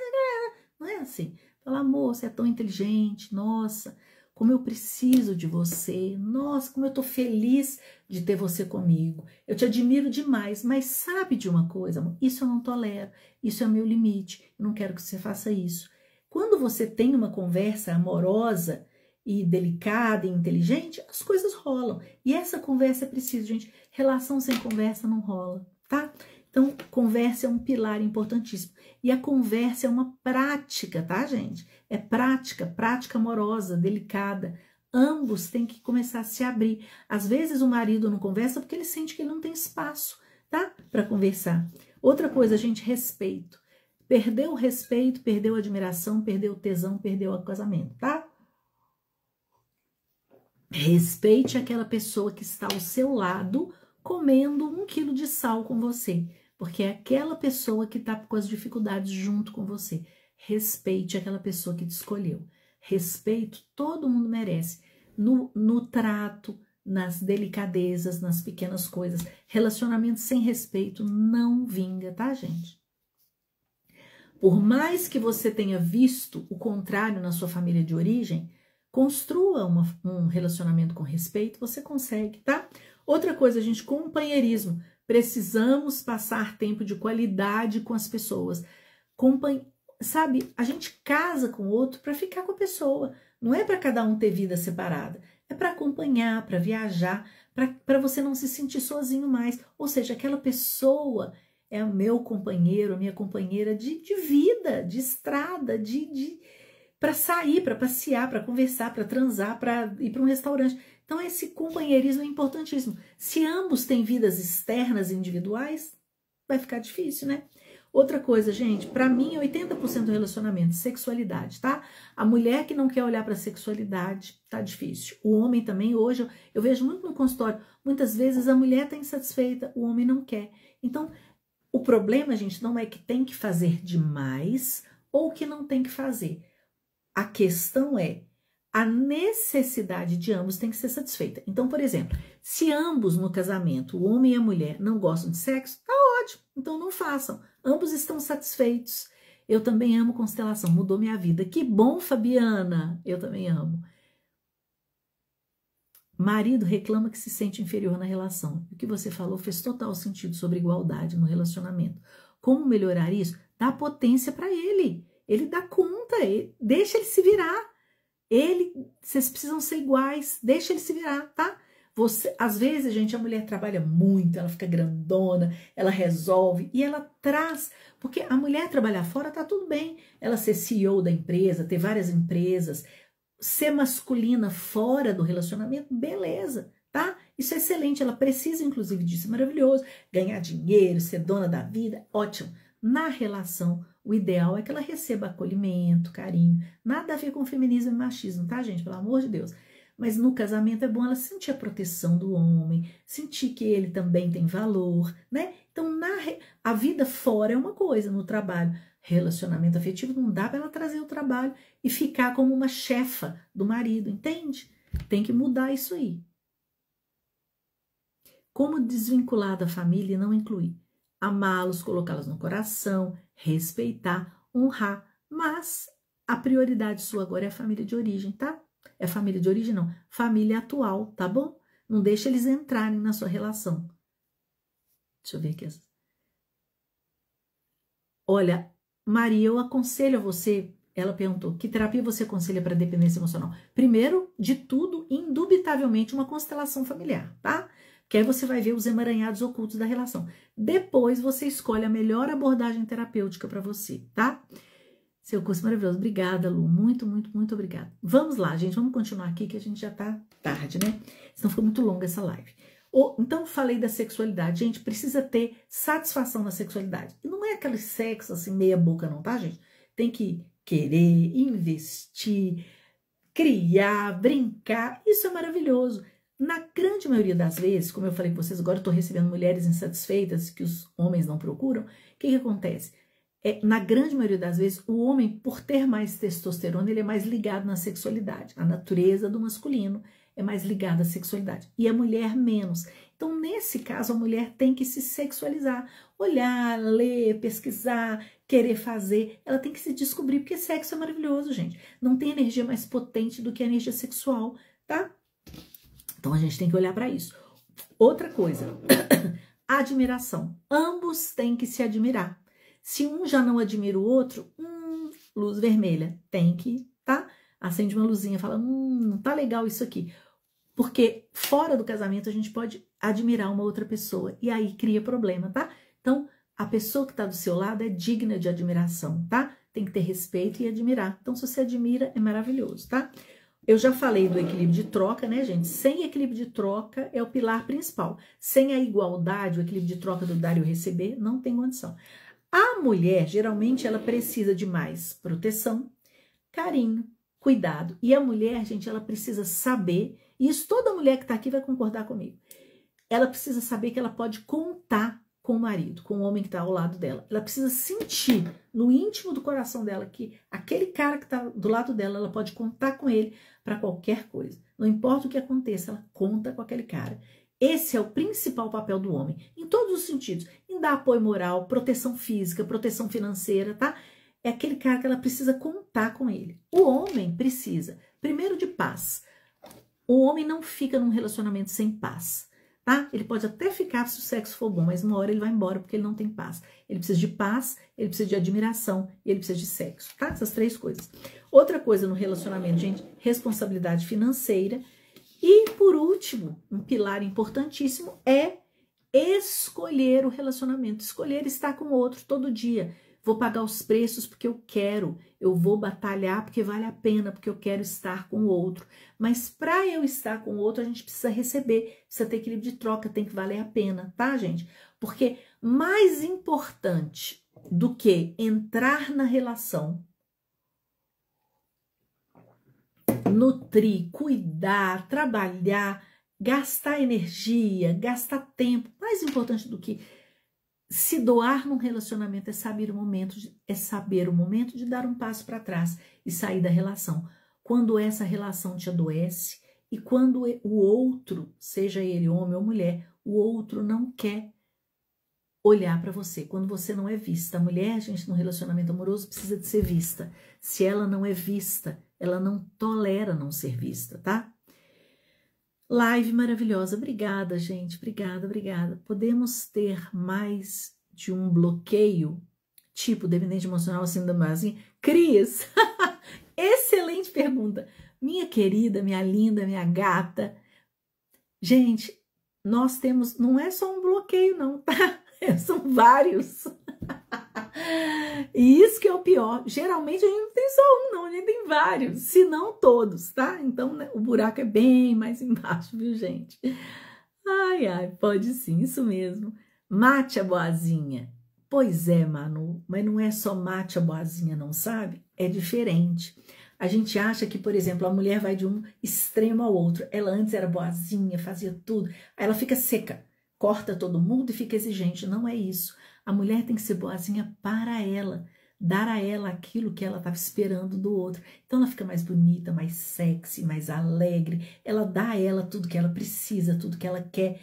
não é assim. Fala, amor, você é tão inteligente, nossa, como eu preciso de você, nossa, como eu tô feliz de ter você comigo. Eu te admiro demais, mas sabe de uma coisa, amor? Isso eu não tolero, isso é o meu limite, eu não quero que você faça isso. Quando você tem uma conversa amorosa e delicada e inteligente, as coisas rolam. E essa conversa é preciso, gente. Relação sem conversa não rola, tá? Então, conversa é um pilar importantíssimo. E a conversa é uma prática, tá, gente? É prática amorosa, delicada. Ambos têm que começar a se abrir. Às vezes o marido não conversa porque ele sente que ele não tem espaço, tá? Para conversar. Outra coisa, gente, respeito. Perdeu o respeito, perdeu a admiração, perdeu o tesão, perdeu o casamento, tá? Respeite aquela pessoa que está ao seu lado comendo 1 quilo de sal com você, porque é aquela pessoa que está com as dificuldades junto com você. Respeite aquela pessoa que te escolheu. Respeito todo mundo merece. No trato, nas delicadezas, nas pequenas coisas. Relacionamento sem respeito não vinga, tá, gente? Por mais que você tenha visto o contrário na sua família de origem, construa um relacionamento com respeito, você consegue, tá? Outra coisa, gente, companheirismo. Precisamos passar tempo de qualidade com as pessoas. Sabe, a gente casa com o outro para ficar com a pessoa. Não é para cada um ter vida separada. É para acompanhar, para viajar, para você não se sentir sozinho mais. Ou seja, aquela pessoa é o meu companheiro, a minha companheira de vida, de estrada, para sair, para passear, para conversar, para transar, para ir para um restaurante. Então, esse companheirismo é importantíssimo. Se ambos têm vidas externas e individuais, vai ficar difícil, né? Outra coisa, gente, para mim 80% do relacionamento, sexualidade, tá? A mulher que não quer olhar para sexualidade, tá difícil. O homem também, hoje, eu vejo muito no consultório, muitas vezes a mulher tá insatisfeita, o homem não quer. Então, o problema, gente, não é que tem que fazer demais ou que não tem que fazer. A questão é, a necessidade de ambos tem que ser satisfeita. Então, por exemplo, se ambos no casamento, o homem e a mulher, não gostam de sexo, tá ótimo, então não façam. Ambos estão satisfeitos. Eu também amo constelação, mudou minha vida. Que bom, Fabiana, eu também amo. Marido reclama que se sente inferior na relação. O que você falou fez total sentido sobre igualdade no relacionamento. Como melhorar isso? Dá potência para ele. Ele dá conta, deixa ele se virar. Vocês precisam ser iguais, deixa ele se virar, tá? Às vezes, gente, a mulher trabalha muito, ela fica grandona, ela resolve e ela traz, porque a mulher trabalhar fora tá tudo bem, ela ser CEO da empresa, ter várias empresas, ser masculina fora do relacionamento, beleza, tá? Isso é excelente, ela precisa inclusive disso, é maravilhoso, ganhar dinheiro, ser dona da vida, ótimo. Na relação, o ideal é que ela receba acolhimento, carinho, nada a ver com feminismo e machismo, tá, gente? Pelo amor de Deus. Mas no casamento é bom ela sentir a proteção do homem, sentir que ele também tem valor, né? Então, a vida fora é uma coisa, no trabalho. Relacionamento afetivo não dá para ela trazer o trabalho e ficar como uma chefa do marido, entende? Tem que mudar isso aí. Como desvincular da família e não incluir? Amá-los, colocá-los no coração, respeitar, honrar, mas a prioridade sua agora é a família de origem, tá? É família de origem, não, família atual, tá bom? Não deixa eles entrarem na sua relação. Deixa eu ver aqui. Olha, Maria, eu aconselho a você, ela perguntou, que terapia você aconselha para dependência emocional? Primeiro de tudo, indubitavelmente, uma constelação familiar, tá? Que aí você vai ver os emaranhados ocultos da relação. Depois você escolhe a melhor abordagem terapêutica para você, tá? Seu curso maravilhoso. Obrigada, Lu. Muito, muito, muito obrigada. Vamos lá, gente. Vamos continuar aqui que a gente já tá tarde, né? Senão ficou muito longa essa live. Então, falei da sexualidade. Gente, precisa ter satisfação na sexualidade. E não é aquele sexo assim, meia boca não, tá, gente? Tem que querer, investir, criar, brincar. Isso é maravilhoso. Na grande maioria das vezes, como eu falei com vocês, agora eu estou recebendo mulheres insatisfeitas que os homens não procuram. O que acontece? Na grande maioria das vezes, o homem, por ter mais testosterona, ele é mais ligado na sexualidade. A natureza do masculino é mais ligada à sexualidade. E a mulher menos. Então, nesse caso, a mulher tem que se sexualizar. Olhar, ler, pesquisar, querer fazer. Ela tem que se descobrir, porque sexo é maravilhoso, gente. Não tem energia mais potente do que a energia sexual, tá? Então, a gente tem que olhar para isso. Outra coisa, admiração. Ambos têm que se admirar. Se um já não admira o outro, luz vermelha, tem que, tá? Acende uma luzinha, fala, não tá legal isso aqui. Porque fora do casamento a gente pode admirar uma outra pessoa e aí cria problema, tá? Então, a pessoa que tá do seu lado é digna de admiração, tá? Tem que ter respeito e admirar. Então, se você admira, é maravilhoso, tá? Eu já falei do equilíbrio de troca, né, gente? Sem equilíbrio de troca é o pilar principal. Sem a igualdade, o equilíbrio de troca do dar e o receber, não tem condição. A mulher, geralmente, ela precisa de mais proteção, carinho, cuidado. E a mulher, gente, ela precisa saber, e isso toda mulher que tá aqui vai concordar comigo, ela precisa saber que ela pode contar com o marido, com o homem que tá ao lado dela. Ela precisa sentir no íntimo do coração dela que aquele cara que tá do lado dela, ela pode contar com ele para qualquer coisa. Não importa o que aconteça, ela conta com aquele cara. Esse é o principal papel do homem, em todos os sentidos, em dar apoio moral, proteção física, proteção financeira, tá? É aquele cara que ela precisa contar com ele. O homem precisa, primeiro, de paz. O homem não fica num relacionamento sem paz, tá? Ele pode até ficar se o sexo for bom, mas uma hora ele vai embora porque ele não tem paz. Ele precisa de paz, ele precisa de admiração e ele precisa de sexo, tá? Essas três coisas. Outra coisa no relacionamento, gente, responsabilidade financeira. E, por último, um pilar importantíssimo é escolher o relacionamento, escolher estar com o outro todo dia. Vou pagar os preços porque eu quero, eu vou batalhar porque vale a pena, porque eu quero estar com o outro. Mas para eu estar com o outro, a gente precisa receber, precisa ter equilíbrio de troca, tem que valer a pena, tá, gente? Porque mais importante do que entrar na relação, nutrir, cuidar, trabalhar, gastar energia, gastar tempo. Mais importante do que se doar num relacionamento é saber o momento de dar um passo para trás e sair da relação. Quando essa relação te adoece e quando o outro, seja ele homem ou mulher, o outro não quer olhar para você, quando você não é vista. A mulher, gente, no relacionamento amoroso precisa de ser vista. Se ela não é vista, ela não tolera não ser vista, tá? Live maravilhosa, obrigada, gente, obrigada. Podemos ter mais de um bloqueio, tipo dependente emocional, síndrome assim? Cris, excelente pergunta. Minha querida, minha linda, minha gata. Gente, nós temos, não é só um bloqueio não, tá? São vários. E isso que é o pior. Geralmente a gente não tem só um, não. A gente tem vários, se não todos, tá? Então, né, o buraco é bem mais embaixo, viu, gente? Ai, pode sim, isso mesmo. Mate a boazinha. Pois é, Manu, mas não é só mate a boazinha, não, sabe? É diferente. A gente acha que, por exemplo, a mulher vai de um extremo ao outro. Ela antes era boazinha, fazia tudo. Aí ela fica seca. Corta todo mundo e fica exigente. Não é isso. A mulher tem que ser boazinha para ela, dar a ela aquilo que ela estava esperando do outro. Então ela fica mais bonita, mais sexy, mais alegre. Ela dá a ela tudo que ela precisa, tudo que ela quer.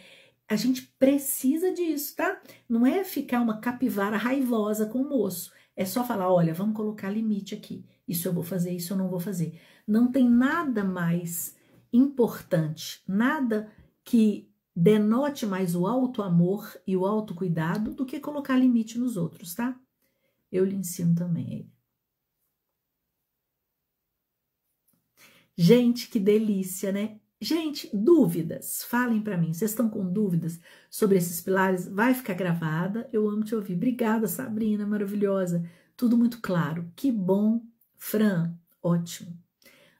A gente precisa disso, tá? Não é ficar uma capivara raivosa com o moço. É só falar, olha, vamos colocar limite aqui. Isso eu vou fazer, isso eu não vou fazer. Não tem nada mais importante, nada que denote mais o auto-amor e o autocuidado do que colocar limite nos outros, tá? Eu lhe ensino também. Gente, que delícia, né? Gente, dúvidas, falem para mim. Vocês estão com dúvidas sobre esses pilares? Vai ficar gravada. Eu amo te ouvir. Obrigada, Sabrina, maravilhosa. Tudo muito claro. Que bom. Fran, ótimo.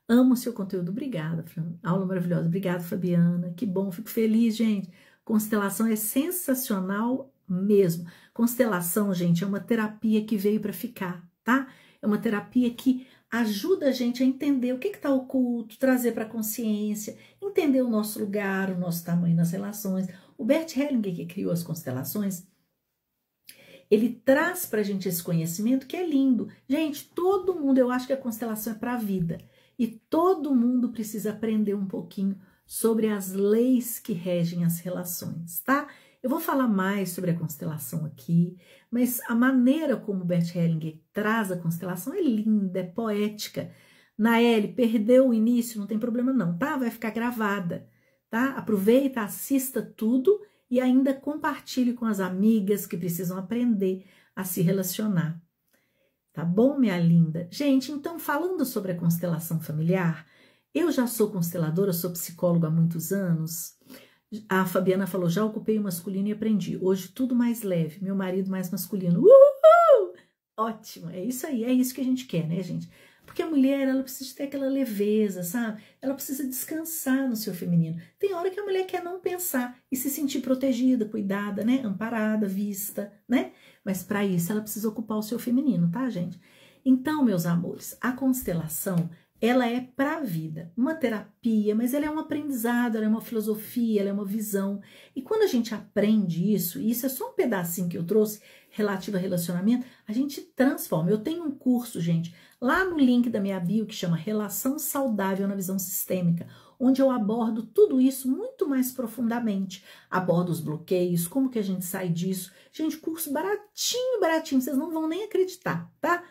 Amo o seu conteúdo. Obrigada, Fran. Aula maravilhosa. Obrigada, Fabiana. Que bom, fico feliz, gente. Constelação é sensacional mesmo. Constelação, gente, é uma terapia que veio para ficar, tá? É uma terapia que ajuda a gente a entender o que está oculto, trazer para a consciência, entender o nosso lugar, o nosso tamanho nas relações. O Bert Hellinger, que criou as constelações, ele traz para a gente esse conhecimento que é lindo. Gente, todo mundo, eu acho que a constelação é para a vida. E todo mundo precisa aprender um pouquinho sobre as leis que regem as relações, tá? Eu vou falar mais sobre a constelação aqui, mas a maneira como Bert Hellinger traz a constelação é linda, é poética. Naeli, perdeu o início, não tem problema não, tá? Vai ficar gravada, tá? Aproveita, assista tudo e ainda compartilhe com as amigas que precisam aprender a se relacionar. Tá bom, minha linda? Gente, então, falando sobre a constelação familiar, eu já sou consteladora, sou psicóloga há muitos anos. A Fabiana falou, já ocupei o masculino e aprendi. Hoje tudo mais leve, meu marido mais masculino. Uhul! Ótimo, é isso aí, é isso que a gente quer, né, gente? Porque a mulher, ela precisa ter aquela leveza, sabe? Ela precisa descansar no seu feminino. Tem hora que a mulher quer não pensar e se sentir protegida, cuidada, né? Amparada, vista, né? Mas para isso ela precisa ocupar o seu feminino, tá, gente? Então, meus amores, a constelação, ela é para a vida, uma terapia, mas ela é um aprendizado, ela é uma filosofia, ela é uma visão. E quando a gente aprende isso, e isso é só um pedacinho que eu trouxe relativo a relacionamento, a gente transforma. Eu tenho um curso, gente, lá no link da minha bio que chama Relação Saudável na Visão Sistêmica, onde eu abordo tudo isso muito mais profundamente. Abordo os bloqueios, como que a gente sai disso. Gente, curso baratinho, baratinho, vocês não vão nem acreditar, tá?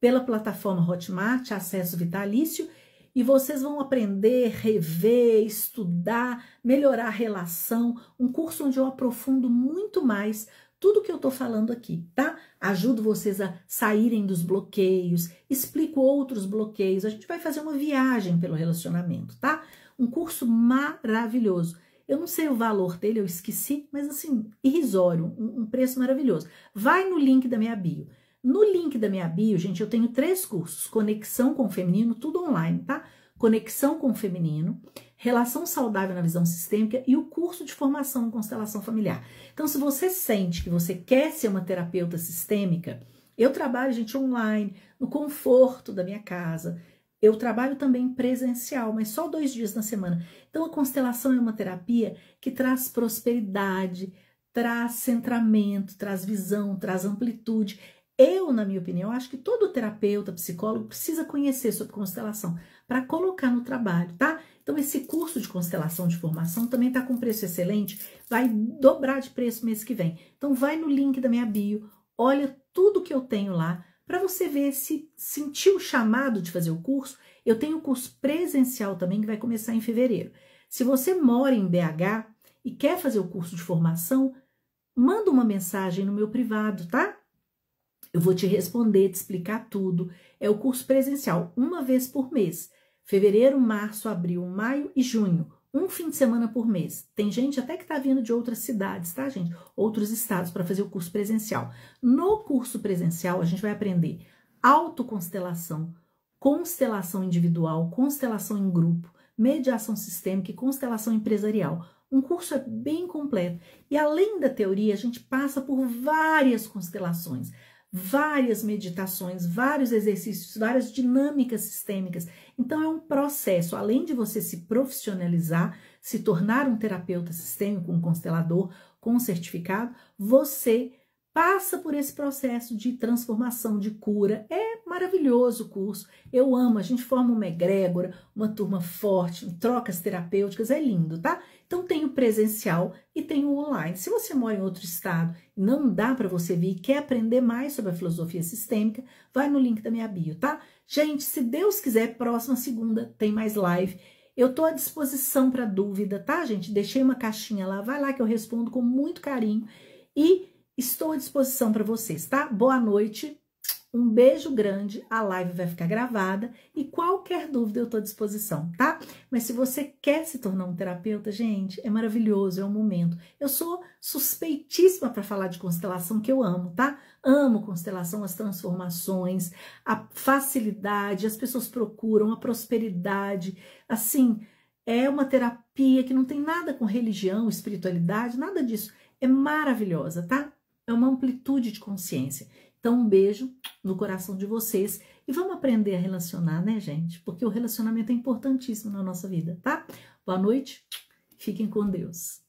Pela plataforma Hotmart, acesso vitalício, e vocês vão aprender, rever, estudar, melhorar a relação, um curso onde eu aprofundo muito mais tudo que eu tô falando aqui, tá? Ajudo vocês a saírem dos bloqueios, explico outros bloqueios, a gente vai fazer uma viagem pelo relacionamento, tá? Um curso maravilhoso. Eu não sei o valor dele, eu esqueci, mas assim, irrisório, um preço maravilhoso. Vai no link da minha bio. No link da minha bio, gente, eu tenho 3 cursos. Conexão com o feminino, tudo online, tá? Conexão com o feminino, Relação Saudável na Visão Sistêmica e o curso de formação em constelação familiar. Então, se você sente que você quer ser uma terapeuta sistêmica, eu trabalho, gente, online, no conforto da minha casa. Eu trabalho também presencial, mas só 2 dias na semana. Então, a constelação é uma terapia que traz prosperidade, traz centramento, traz visão, traz amplitude. Eu, na minha opinião, acho que todo terapeuta, psicólogo precisa conhecer sobre constelação para colocar no trabalho, tá? Então, esse curso de constelação de formação também está com preço excelente, vai dobrar de preço mês que vem. Então, vai no link da minha bio, olha tudo que eu tenho lá, para você ver se sentiu o chamado de fazer o curso. Eu tenho o curso presencial também, que vai começar em fevereiro. Se você mora em BH e quer fazer o curso de formação, manda uma mensagem no meu privado, tá? Eu vou te responder, te explicar tudo. É o curso presencial, uma vez por mês. Fevereiro, março, abril, maio e junho. Um fim de semana por mês. Tem gente até que tá vindo de outras cidades, tá, gente? Outros estados para fazer o curso presencial. No curso presencial, a gente vai aprender autoconstelação, constelação individual, constelação em grupo, mediação sistêmica e constelação empresarial. Um curso é bem completo. E além da teoria, a gente passa por várias constelações, várias meditações, vários exercícios, várias dinâmicas sistêmicas. Então é um processo, além de você se profissionalizar, se tornar um terapeuta sistêmico, um constelador com certificado, você passa por esse processo de transformação, de cura. É maravilhoso o curso, eu amo, a gente forma uma egrégora, uma turma forte, trocas terapêuticas, é lindo, tá? Então tem o presencial e tem o online. Se você mora em outro estado e não dá para você vir e quer aprender mais sobre a filosofia sistêmica, vai no link da minha bio, tá? Gente, se Deus quiser, próxima segunda tem mais live. Eu tô à disposição para dúvida, tá, gente? Deixei uma caixinha lá, vai lá que eu respondo com muito carinho e estou à disposição para vocês, tá? Boa noite. Um beijo grande, a live vai ficar gravada e qualquer dúvida eu estou à disposição, tá? Mas se você quer se tornar um terapeuta, gente, é maravilhoso, é um momento. Eu sou suspeitíssima para falar de constelação, que eu amo, tá? Amo constelação, as transformações, a facilidade, as pessoas procuram, a prosperidade, assim, é uma terapia que não tem nada com religião, espiritualidade, nada disso. É maravilhosa, tá? É uma amplitude de consciência. Então, um beijo no coração de vocês e vamos aprender a relacionar, né, gente? Porque o relacionamento é importantíssimo na nossa vida, tá? Boa noite, fiquem com Deus.